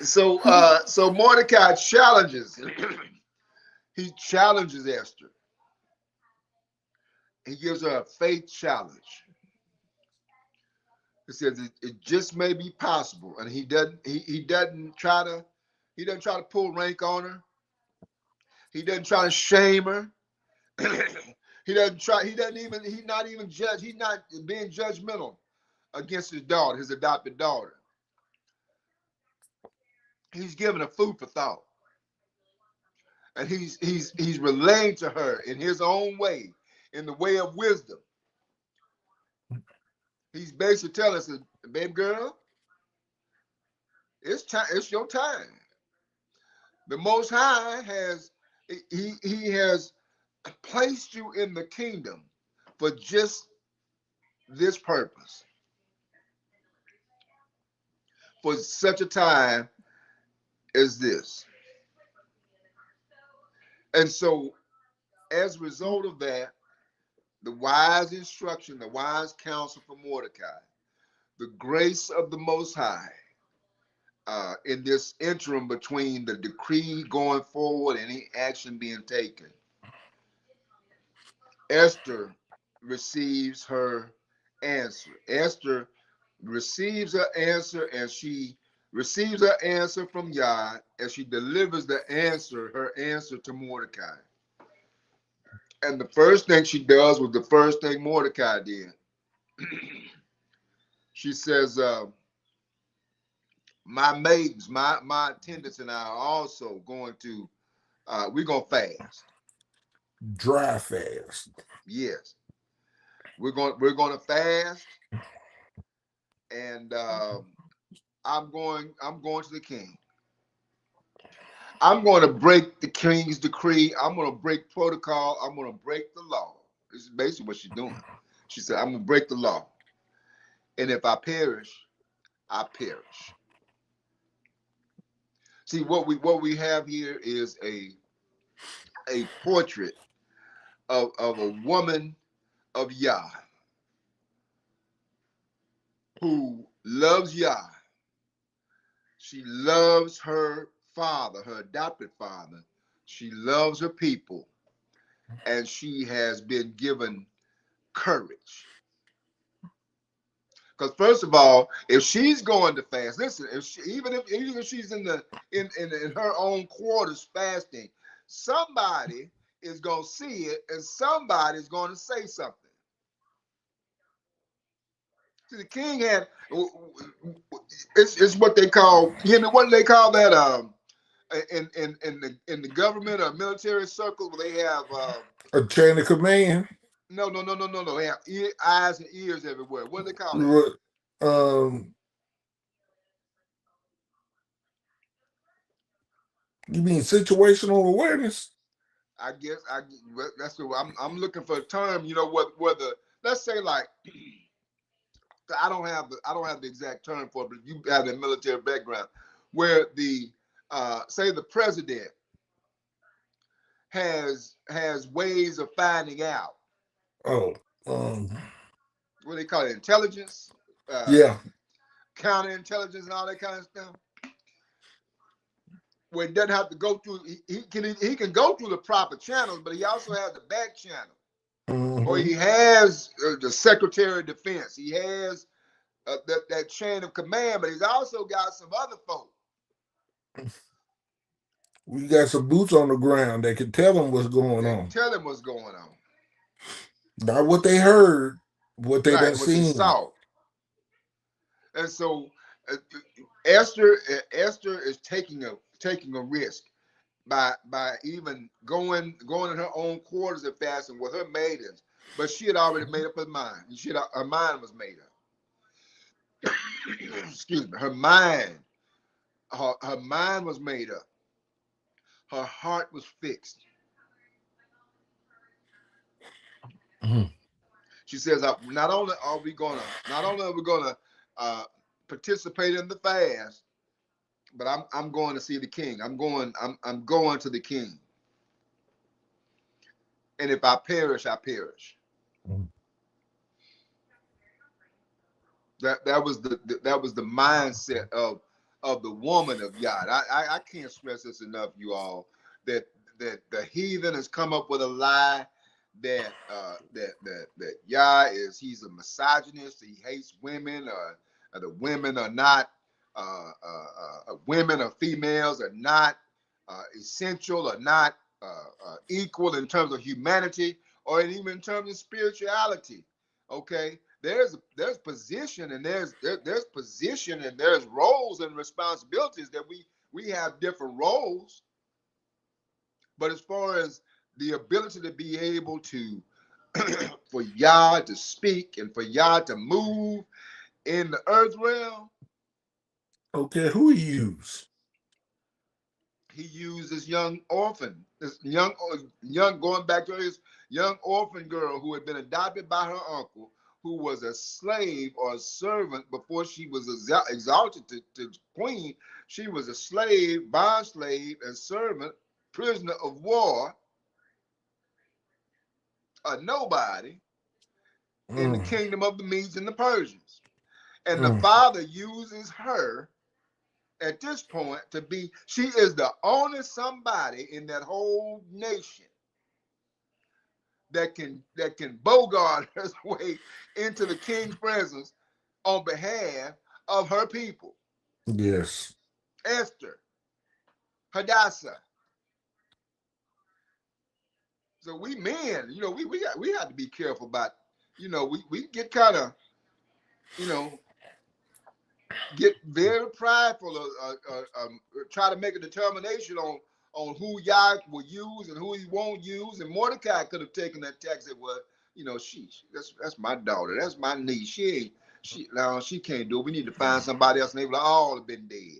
So Mordecai challenges. He challenges Esther. He gives her a faith challenge. He says it just may be possible, and he doesn't try to pull rank on her. He doesn't try to shame her. He doesn't even he's not even judge. He's not being judgmental against his daughter, his adopted daughter. He's giving her food for thought, and he's relaying to her in his own way, in the way of wisdom. He's basically telling us, baby girl, it's time. It's your time. The Most High he has placed you in the kingdom for just this purpose, for such a time as this. And so, as a result of that, the wise instruction, the wise counsel from Mordecai, the grace of the Most High, in this interim between the decree going forward and any action being taken, Esther receives her answer. Esther receives her answer, and she receives her answer from Yah as she delivers her answer to Mordecai. And the first thing she does was the first thing Mordecai did. She says, my maidens, my attendants and I are also going to we're gonna fast. Dry fast. Yes, we're gonna fast, and I'm going to the king. I'm going to break the king's decree. I'm going to break protocol. I'm going to break the law. This is basically what she's doing. She said, I'm going to break the law. And if I perish, I perish. See, what we have here is a portrait of a woman of Yah who loves Yah. She loves her father, her adopted father. She loves her people, and she has been given courage. Because first of all, if she's going to fast, listen, if she, even if she's in her own quarters fasting, somebody is gonna see it and somebody is gonna say something. See, the king had it's what they call, what do they call that, in the government or military circles where they have A chain of command. no, they have eyes and ears everywhere. What do they call that? What, Um, you mean situational awareness? I guess that's what I'm looking for a term. Whether, let's say, like, I don't have the exact term for it, but you have the military background where the say the president has ways of finding out Oh, um, what they call it, intelligence, uh, yeah. counterintelligence, and all that kind of stuff. Where it doesn't have to go through. He can go through the proper channels, but he also has the back channel. Or Hmm. he has the Secretary of Defense. He has that chain of command, but he's also got some other folk We got some boots on the ground that can tell them what's going that can on. tell him what's going on. Not what they heard, what they done Right, what they seen. saw. And so uh, Esther is taking a risk by even going in her own quarters and fasting with her maidens. But she had already made up her mind. Her mind was made up. Excuse me. Her mind was made up. Her heart was fixed. Mhm. She says, not only are we gonna uh, participate in the fast, but I'm going to see the king. I'm going to the king. And if I perish, I perish. Mhm. That was the mindset of the woman of Yah. I can't stress this enough, you all, that the heathen has come up with a lie that Yah he's a misogynist. He hates women, or the women are not women or females are not essential, or not equal in terms of humanity, or even in terms of spirituality. Okay, there's position, and there's position, and there's roles and responsibilities that we have different roles. But as far as the ability to be able to for Yah to speak and for Yah to move in the earth realm, Okay, who he use? he used this young orphan, this young going back to his young orphan girl who had been adopted by her uncle, who was a slave or a servant before she was exalted to queen. She was a slave, bond slave, and servant, prisoner of war, a nobody in the Mm, kingdom of the Medes and the Persians. And the mm. father uses her at this point to be, she is the only somebody in that whole nation that can bogart her way into the king's presence on behalf of her people. Yes. Esther, Hadassah. So we men, we have to be careful about, we get kind of, you know get very prideful, try to make a determination on who Yah will use and who he won't use. And Mordecai could have taken that text and well, that's my daughter, that's my niece. She can't do it. We need to find somebody else, and they would all have been dead.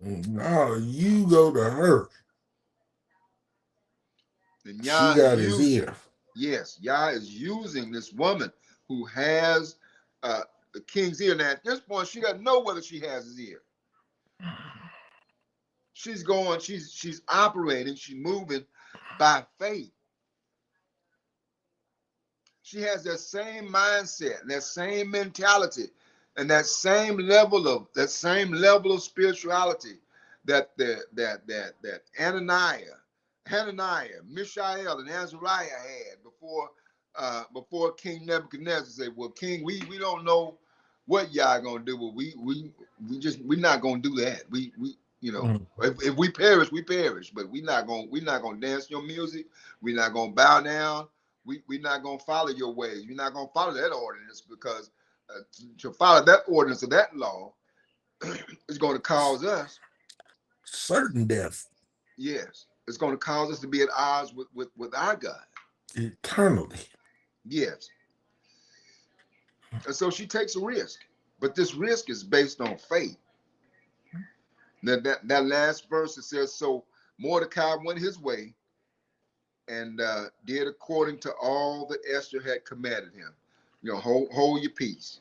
No, you go to her. And She Yah is got his using, ear. yes, Yah is using this woman who has the king's ear. Now at this point, she doesn't know whether she has his ear. She's operating, she's moving by faith. She has that same mindset, that same mentality, and that same level of spirituality that Hananiah, Mishael, and Azariah had before King Nebuchadnezzar said, "Well, King, we don't know what y'all gonna do, but we're not gonna do that. Mm. If we perish, we perish, but we're not gonna dance your music. We're not gonna bow down. We're not going to follow your ways. We're not going to follow that ordinance because to follow that ordinance or that law is going to cause us, Certain death, yes, it's going to cause us to be at odds with our God. eternally. Yes. And so she takes a risk. But this risk is based on faith. That last verse, it says, so Mordecai went his way and did according to all that Esther had commanded him. Hold your peace.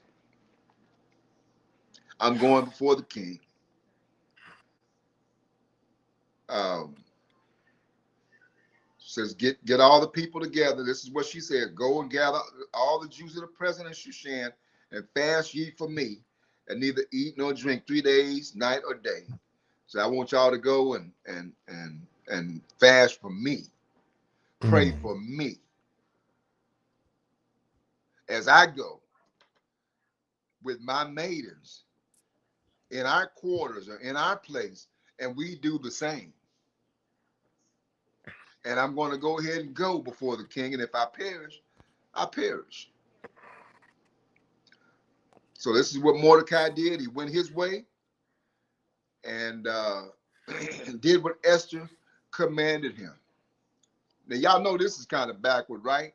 I'm going before the king. Um, says, get all the people together. This is what she said. Go and gather all the Jews that are present in Shushan and fast ye for me, and neither eat nor drink 3 days, night or day. So I want y'all to go and fast for me. Pray Mm. for me as I go with my maidens in our quarters or in our place, and we do the same. And I'm going to go ahead and go before the king, and if I perish, I perish. So this is what Mordecai did. He went his way and did what Esther commanded him. Now y'all know this is kind of backward, right?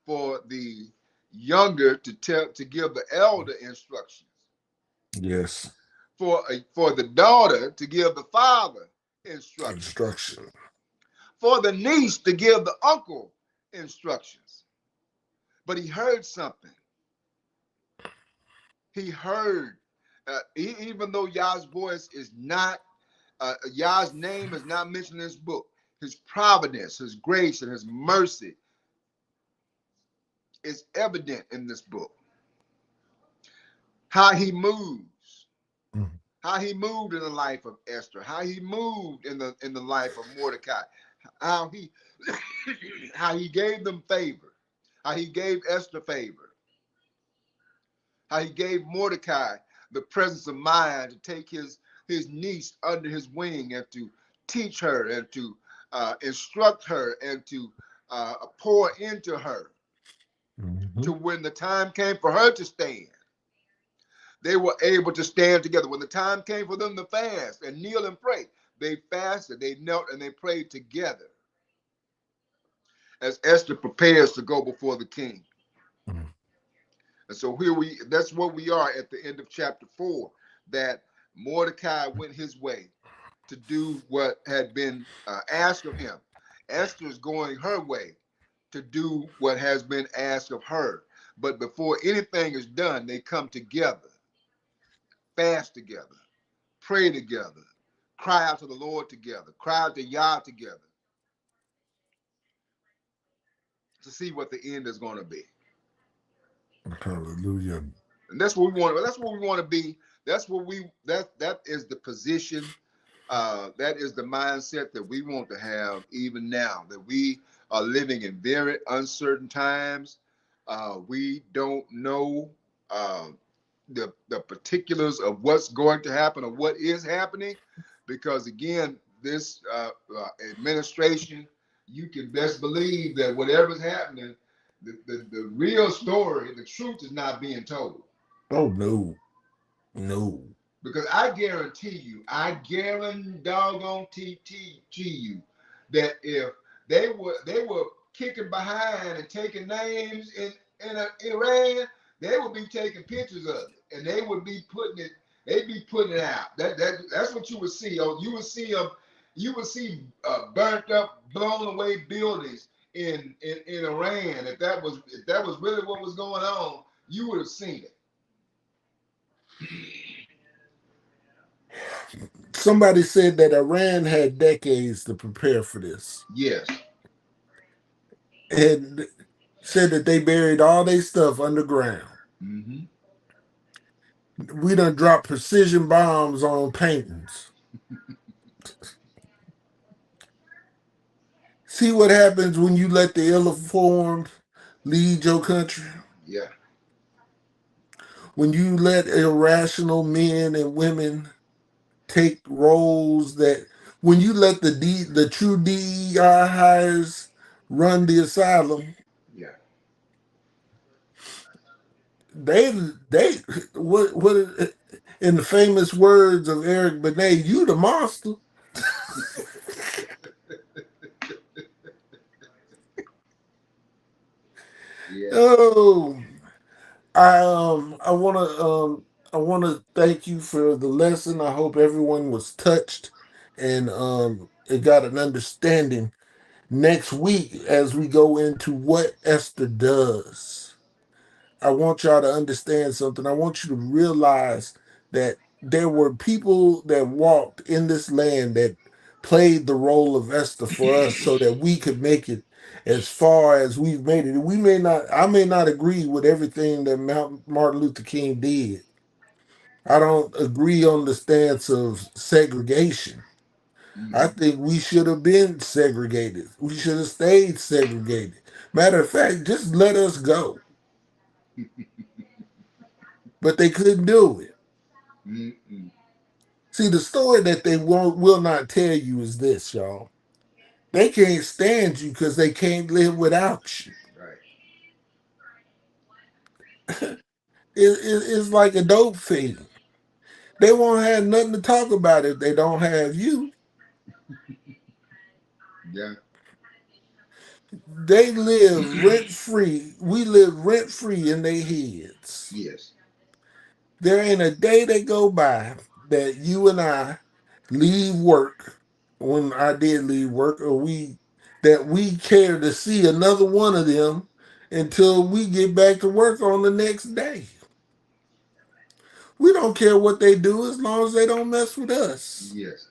For the younger to give the elder instructions. Yes. For the daughter to give the father instructions. Instruction. For the niece to give the uncle instructions. But he heard something. He heard, even though Yah's voice is not, Yah's name is not mentioned in this book, his providence, his grace, and his mercy is evident in this book. How he moves, Mm. how he moved in the life of Esther, how he moved in the life of Mordecai, how he how he gave them favor, how he gave Esther favor, how he gave Mordecai the presence of mind to take his niece under his wing and to teach her and to instruct her and to pour into her Mm-hmm. to when the time came for her to stand. They were able to stand together. When the time came for them to fast and kneel and pray, they fasted, they knelt, and they prayed together as Esther prepares to go before the king. Mm. And so that's where we are at the end of chapter 4, that Mordecai went his way to do what had been asked of him. Esther is going her way to do what has been asked of her. But before anything is done, they come together, fast together, pray together, cry out to the Lord together, cry out to Yah together to see what the end is going to be. Hallelujah. And that's what we want. That's what we want to be. That is the position. That is the mindset that we want to have even now. That we are living in very uncertain times. We don't know uh, the particulars of what's going to happen or what is happening, because again, this administration, you can best believe that whatever's happening, the real story, the truth is not being told. Oh no. No. Because I guarantee doggone to you that if they were kicking behind and taking names in Iran, they would be taking pictures of it and they would be putting it. They'd be putting it out. That's what you would see. Oh, you would see burnt up, blown away buildings in Iran. If that was really what was going on, you would have seen it. Somebody said that Iran had decades to prepare for this, Yes. and said that they buried all their stuff underground. Mm-hmm. We done dropped precision bombs on paintings. See what happens when you let the ill-informed lead your country? Yeah. When you let irrational men and women take roles that, when you let the true DEI hires run the asylum, Yeah. they they what in the famous words of Eric Benet, you the monster. Yeah. Oh, I wanna thank you for the lesson. I hope everyone was touched and it got an understanding. Next week, as we go into what Esther does, I want y'all to understand something. I want you to realize that there were people that walked in this land that played the role of Esther for us so that we could make it as far as we've made it. I may not agree with everything that Martin Luther King did. I don't agree on the stance of segregation. I Mm-hmm. think we should have been segregated. We should have stayed segregated. Matter of fact, just let us go. But they couldn't do it. Mm-mm. See, the story that they will not tell you is this, y'all. They can't stand you because they can't live without you. Right. It's like a dope fiend. They won't have nothing to talk about if they don't have you. Yeah. They live rent free. We live rent free in their heads. Yes. There ain't a day that go by that you and I leave work, when I did leave work, or we care to see another one of them until we get back to work on the next day. We don't care what they do as long as they don't mess with us. Yes.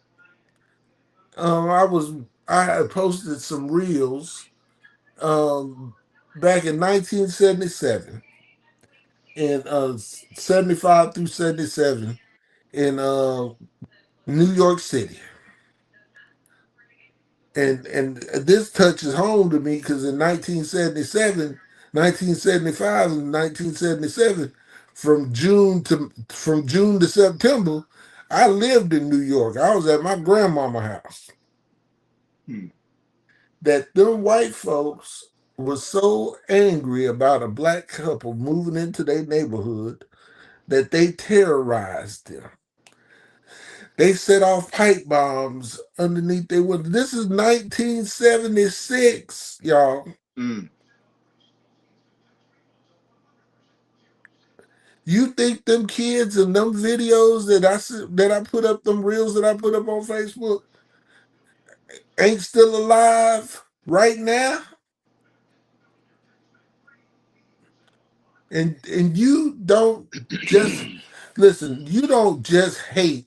I was I had posted some reels um, back in 1977 in 75 through 77 in New York City. And this touches home to me because in 1977, 1975, and 1977, from June to September, I lived in New York. I was at my grandmama house. Hmm. That them white folks was so angry about a black couple moving into their neighborhood that they terrorized them. They set off pipe bombs underneath their window. This is 1976, y'all. Mm. You think them kids and them videos that I put up, them reels that I put up on Facebook, ain't still alive right now? And you don't just listen, you don't just hate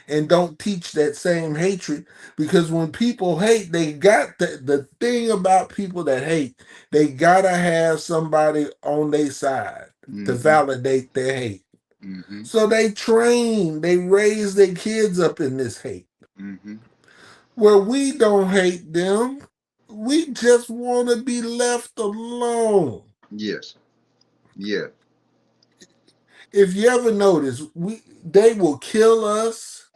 and don't teach that same hatred, because when people hate, they got the thing about people that hate, they gotta have somebody on their side to Mm-hmm. validate their hate. Mm-hmm. So they raise their kids up in this hate. Mm-hmm. Where we don't hate them, we just want to be left alone. Yes. Yeah. If you ever notice, they will kill us,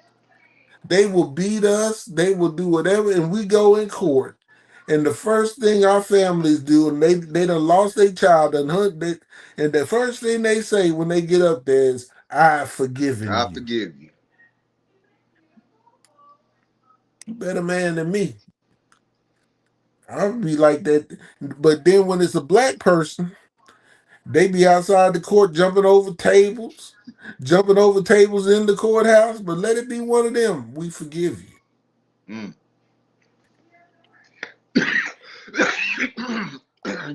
they will beat us, they will do whatever, and we go in court. And the first thing our families do, and they done lost their child and and the first thing they say when they get up there is, I've forgiven I you. forgive you. You better man than me. I'll be like that. But then when it's a black person, they be outside the court jumping over tables in the courthouse. But let it be one of them. We forgive you. Mm.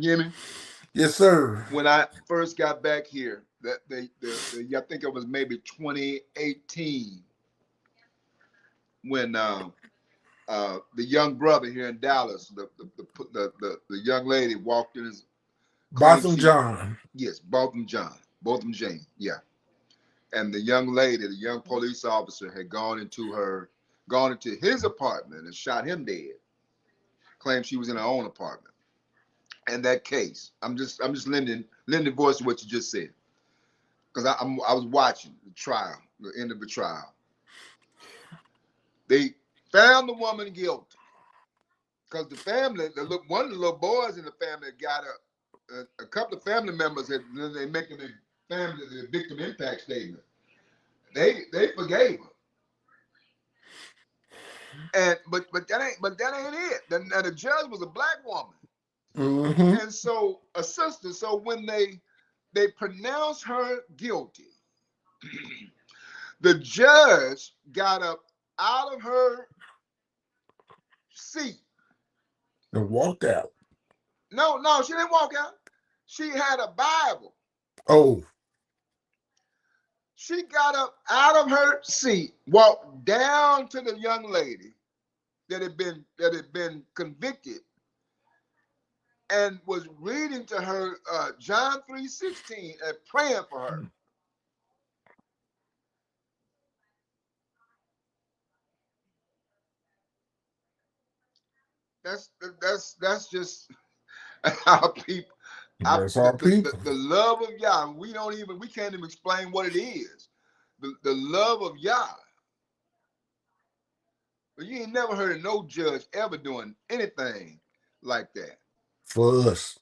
Jimmy, Yes, sir. when I first got back here, that I think it was maybe 2018 when the young brother here in Dallas, the young lady walked in, his claimed Botham she, John. yes, Botham Jane, yeah. And the young lady, the young police officer, had gone into his apartment and shot him dead. Claimed she was in her own apartment. And that case, I'm just lending voice to what you just said, because I was watching the trial, the end of the trial. They found the woman guilty because the family, one of the little boys in the family got a couple of family members had they making the victim impact statement. They forgave her. And but that ain't it. Now the judge was a black woman, Mm-hmm. and so a sister. So when they pronounced her guilty, the judge got up out of her seat. And walked out. No, no, she didn't walk out. She had a Bible. Oh, She got up out of her seat, walked down to the young lady that had been convicted, and was reading to her John 3:16 and praying for her. That's just our people. that's our people. The love of Yah. We can't even explain what it is. The love of Yah. But you ain't never heard of no judge ever doing anything like that. For us.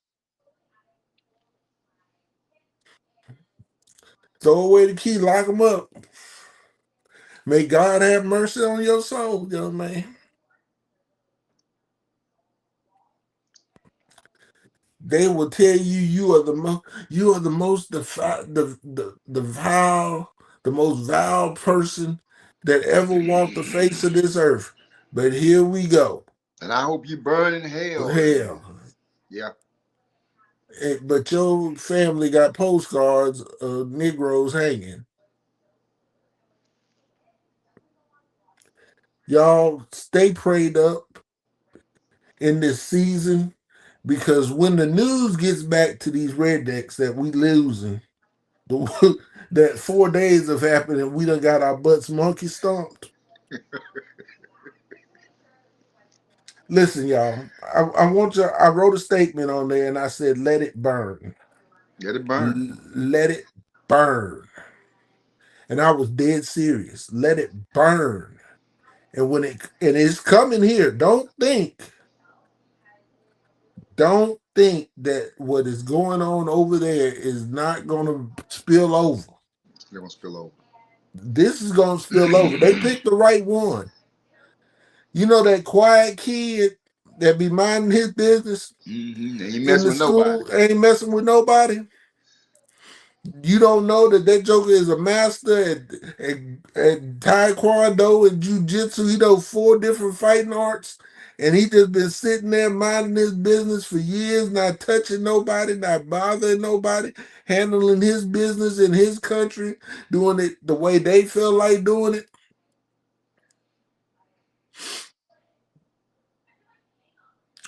Throw away the key, lock them up. May God have mercy on your soul, young man. They will tell you you are the most the vile, the most vile person that ever walked the face of this earth. But here we go. And I hope you burn in hell. Hell. Yeah. But your family got postcards of Negroes hanging. Y'all stay prayed up in this season because when the news gets back to these rednecks that we losing, that 4 days have happened and we done got our butts monkey stomped. Listen, y'all, I want you. I wrote a statement on there and I said, "Let it burn, Let it burn. let it burn," and I was dead serious. Let it burn, and and it's coming here. Don't think that what is going on over there is not going to spill over. It's gonna spill over. This is going to spill over. They picked the right one. You know that quiet kid that be minding his business Ain't in messing the with nobody. school, ain't messing with nobody. You don't know that Joker is a master at Taekwondo and Jiu-Jitsu. He knows 4 different fighting arts. And he just been sitting there minding his business for years, not touching nobody, not bothering nobody, handling his business in his country, doing it the way they feel like doing it.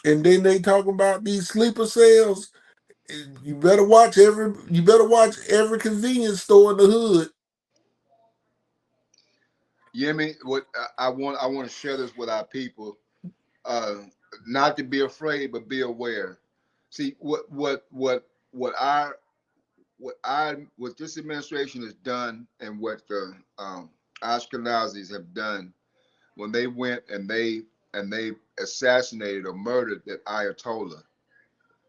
And then they talk about these sleeper cells. You better watch every convenience store in the hood. Yemi, what I want to share this with our people. Uh, Not to be afraid, but be aware. See what our what this administration has done, and what the Ashkenazis have done when they went and they assassinated or murdered that Ayatollah.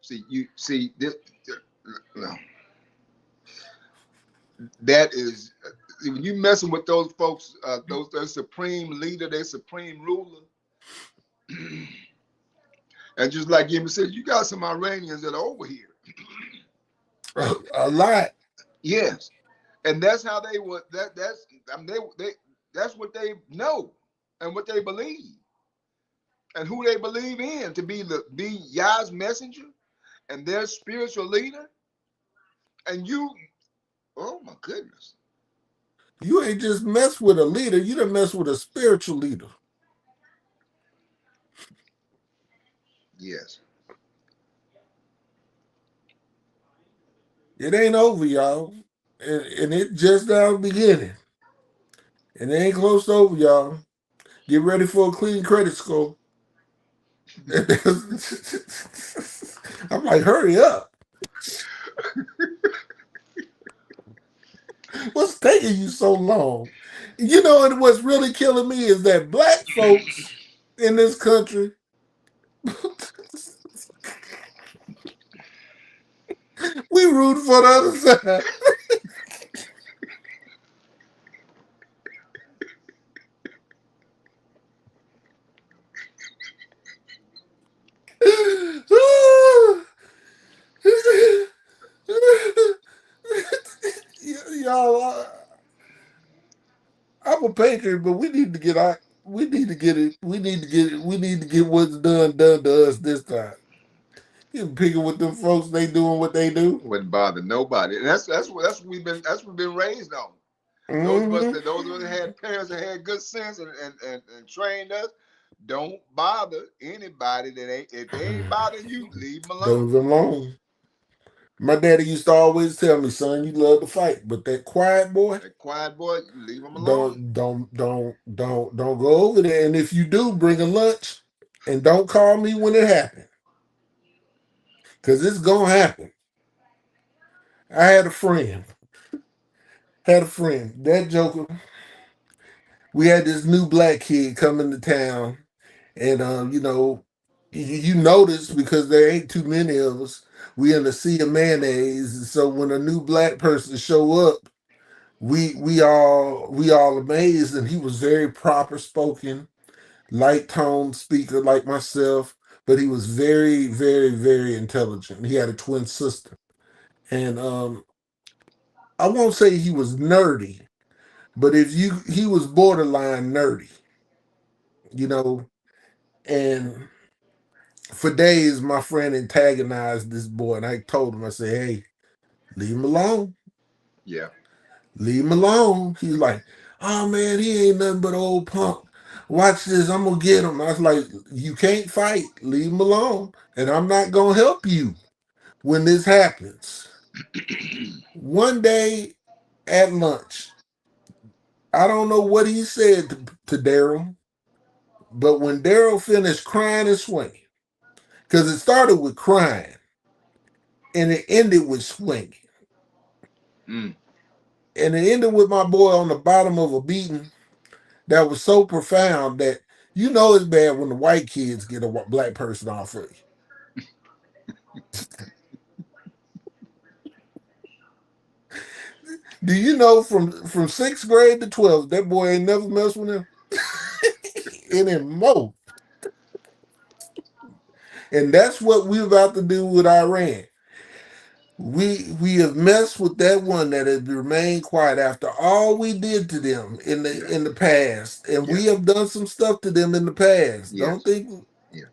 See, you see this. No, That is, when you messing with those folks, those supreme leader, their supreme ruler, and just like Yemi said, you got some Iranians that are over here. A lot. Yes, and that's how they would. That's I mean, they that's what they know and what they believe and who they believe in to be Yah's messenger and their spiritual leader. And you, oh my goodness, You ain't just mess with a leader, you done mess with a spiritual leader. yes, It ain't over, y'all. And it just now beginning. And it ain't close to over, y'all. Get ready for a clean credit score. I'm like, hurry up. What's taking you so long? You know, and what's really killing me is that black folks in this country, we root for the other side. Y'all, I'm a patriot, but we need to get our, we need to get it, we need to get it, we need to get what's done to us this time. You picking with them folks, they doing what they do. wouldn't bother nobody. And that's what we've been raised on. Hmm. Those of us that had parents that had good sense and trained us, don't bother anybody that ain't if they ain't bothering you, leave them alone. Leave them alone. My daddy used to always tell me, son, you love to fight, but that quiet boy, That quiet boy, you leave them alone. don't go over there. And if you do, bring a lunch, and don't call me when it happens, cause it's gonna happen. I had a friend. That joker. We had this new black kid coming to town, and you notice because there ain't too many of us. We in a sea of mayonnaise, so when a new black person show up, we all amazed, and he was very proper spoken, light tone speaker like myself, but he was very, very, very intelligent. He had a twin sister, and I won't say he was nerdy, but if you he was borderline nerdy, you know, and for days my friend antagonized this boy, and I told him, I said, hey, leave him alone. Yeah. Leave him alone. He's like, oh man, he ain't nothing but an old punk. Watch this, I'm gonna get him. I was like, you can't fight. Leave him alone. And I'm not gonna help you when this happens. One day at lunch, I don't know what he said to Daryl, but when Daryl finished crying and swinging, because it started with crying and it ended with swinging. Mm. And it ended with my boy on the bottom of a beating that was so profound that you know it's bad when the white kids get a black person off of you. Do you know from sixth grade to 12th, that boy ain't never messed with him anymore. And that's what we're about to do with Iran. We have messed with that one that has remained quiet after all we did to them Yeah. in the past, and we Yes. have done some stuff to them in the past. Don't Yes. think Yeah.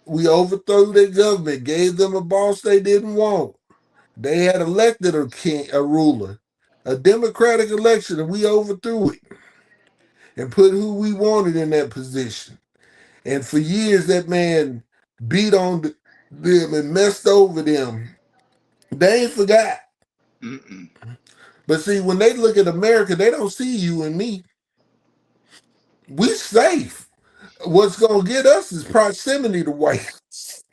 we overthrew their government, gave them a boss they didn't want. They had elected a ruler, a democratic election, and we overthrew it and put who we wanted in that position. And for years, that man beat on them and messed over them. They ain't forgot. Mm-mm. But see, when they look at America, they don't see you and me. We safe. What's gonna get us is proximity to whites.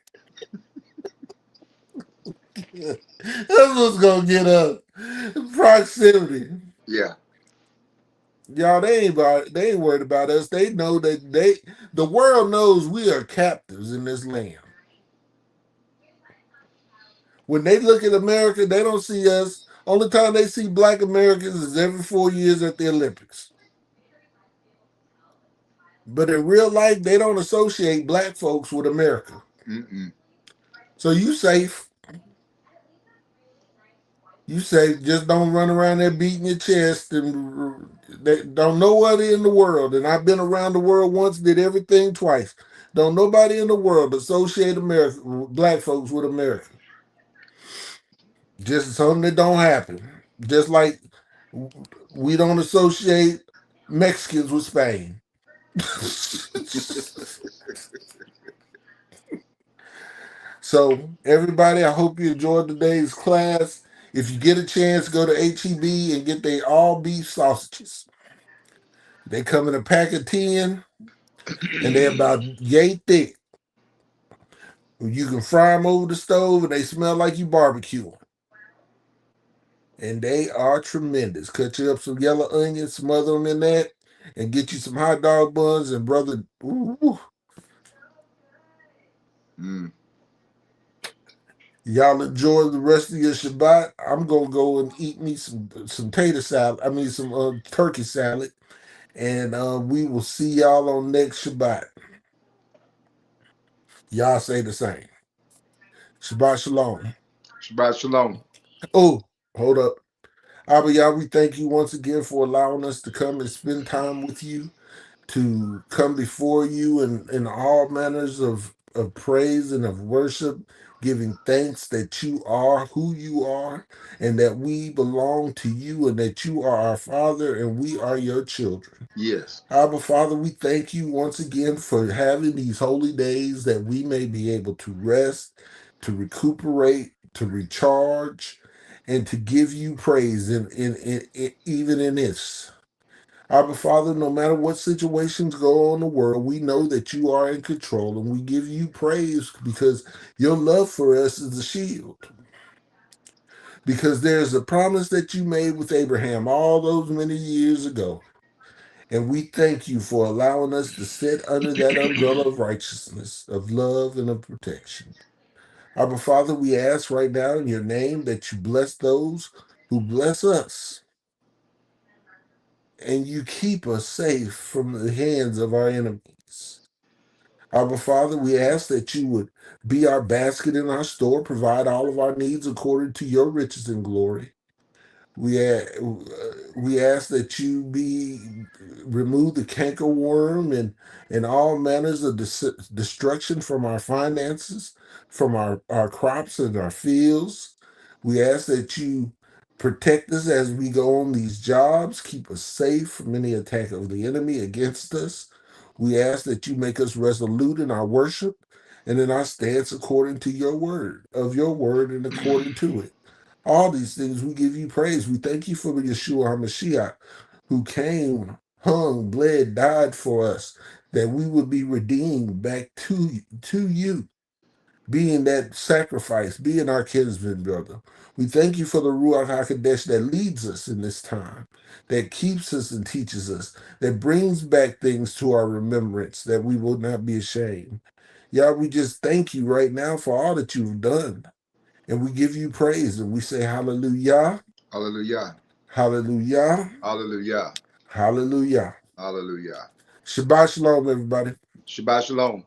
That's what's gonna get us. Proximity. Yeah. Y'all, they ain't worried about us. They know that the world knows we are captives in this land. When they look at America, they don't see us Only time they see black Americans is every 4 years at the Olympics. But in real life, they don't associate black folks with America. Mm-mm. So you safe. You safe. Just don't run around there beating your chest and they don't nobody in the world. And I've been around the world once, did everything twice. Don't nobody in the world associate America, black folks with America. Just something that don't happen. Just like we don't associate Mexicans with Spain. So, everybody, I hope you enjoyed today's class. If you get a chance, go to HEB and get their all beef sausages. They come in a pack of 10 and they're about yay thick. You can fry them over the stove and they smell like you barbecue. And they are tremendous. Cut you up some yellow onions, smother them in that, and get you some hot dog buns. And brother, ooh, Mm. y'all enjoy the rest of your Shabbat. I'm gonna go and eat me some tater salad. I mean some turkey salad, and we will see y'all on next Shabbat. Y'all say the same. Shabbat shalom. Shabbat shalom. Oh, hold up. Abba Yah, we thank you once again for allowing us to come and spend time with you, to come before you in all manners of praise and of worship, giving thanks that you are who you are and that we belong to you and that you are our Father and we are your children. Yes. Abba Father, we thank you once again for having these holy days that we may be able to rest, to recuperate, to recharge, and to give you praise in even in this. Abba Father, no matter what situations go on in the world, we know that you are in control and we give you praise because your love for us is a shield. Because there's a promise that you made with Abraham all those many years ago. And we thank you for allowing us to sit under that umbrella of righteousness, of love, and of protection. Abba Father, we ask right now in your name that you bless those who bless us and you keep us safe from the hands of our enemies. Abba Father, we ask that you would be our basket in our store, provide all of our needs according to your riches and glory. We we ask that you be remove the cankerworm and all manners of destruction from our finances, from our crops and our fields. We ask that you protect us as we go on these jobs, keep us safe from any attack of the enemy against us. We ask that you make us resolute in our worship and in our stance according to your word and according to it. All these things we give you praise. We thank you for Yeshua HaMashiach, who came, hung, bled, died for us, that we would be redeemed back to you, being that sacrifice, being our kinsman brother. We thank you for the Ruach HaKodesh that leads us in this time, that keeps us and teaches us, that brings back things to our remembrance, that we will not be ashamed. Yah, we just thank you right now for all that you've done. And we give you praise and we say hallelujah, Hallelujah. hallelujah, Hallelujah. hallelujah. Hallelujah. Shabbat shalom, everybody. Shabbat shalom.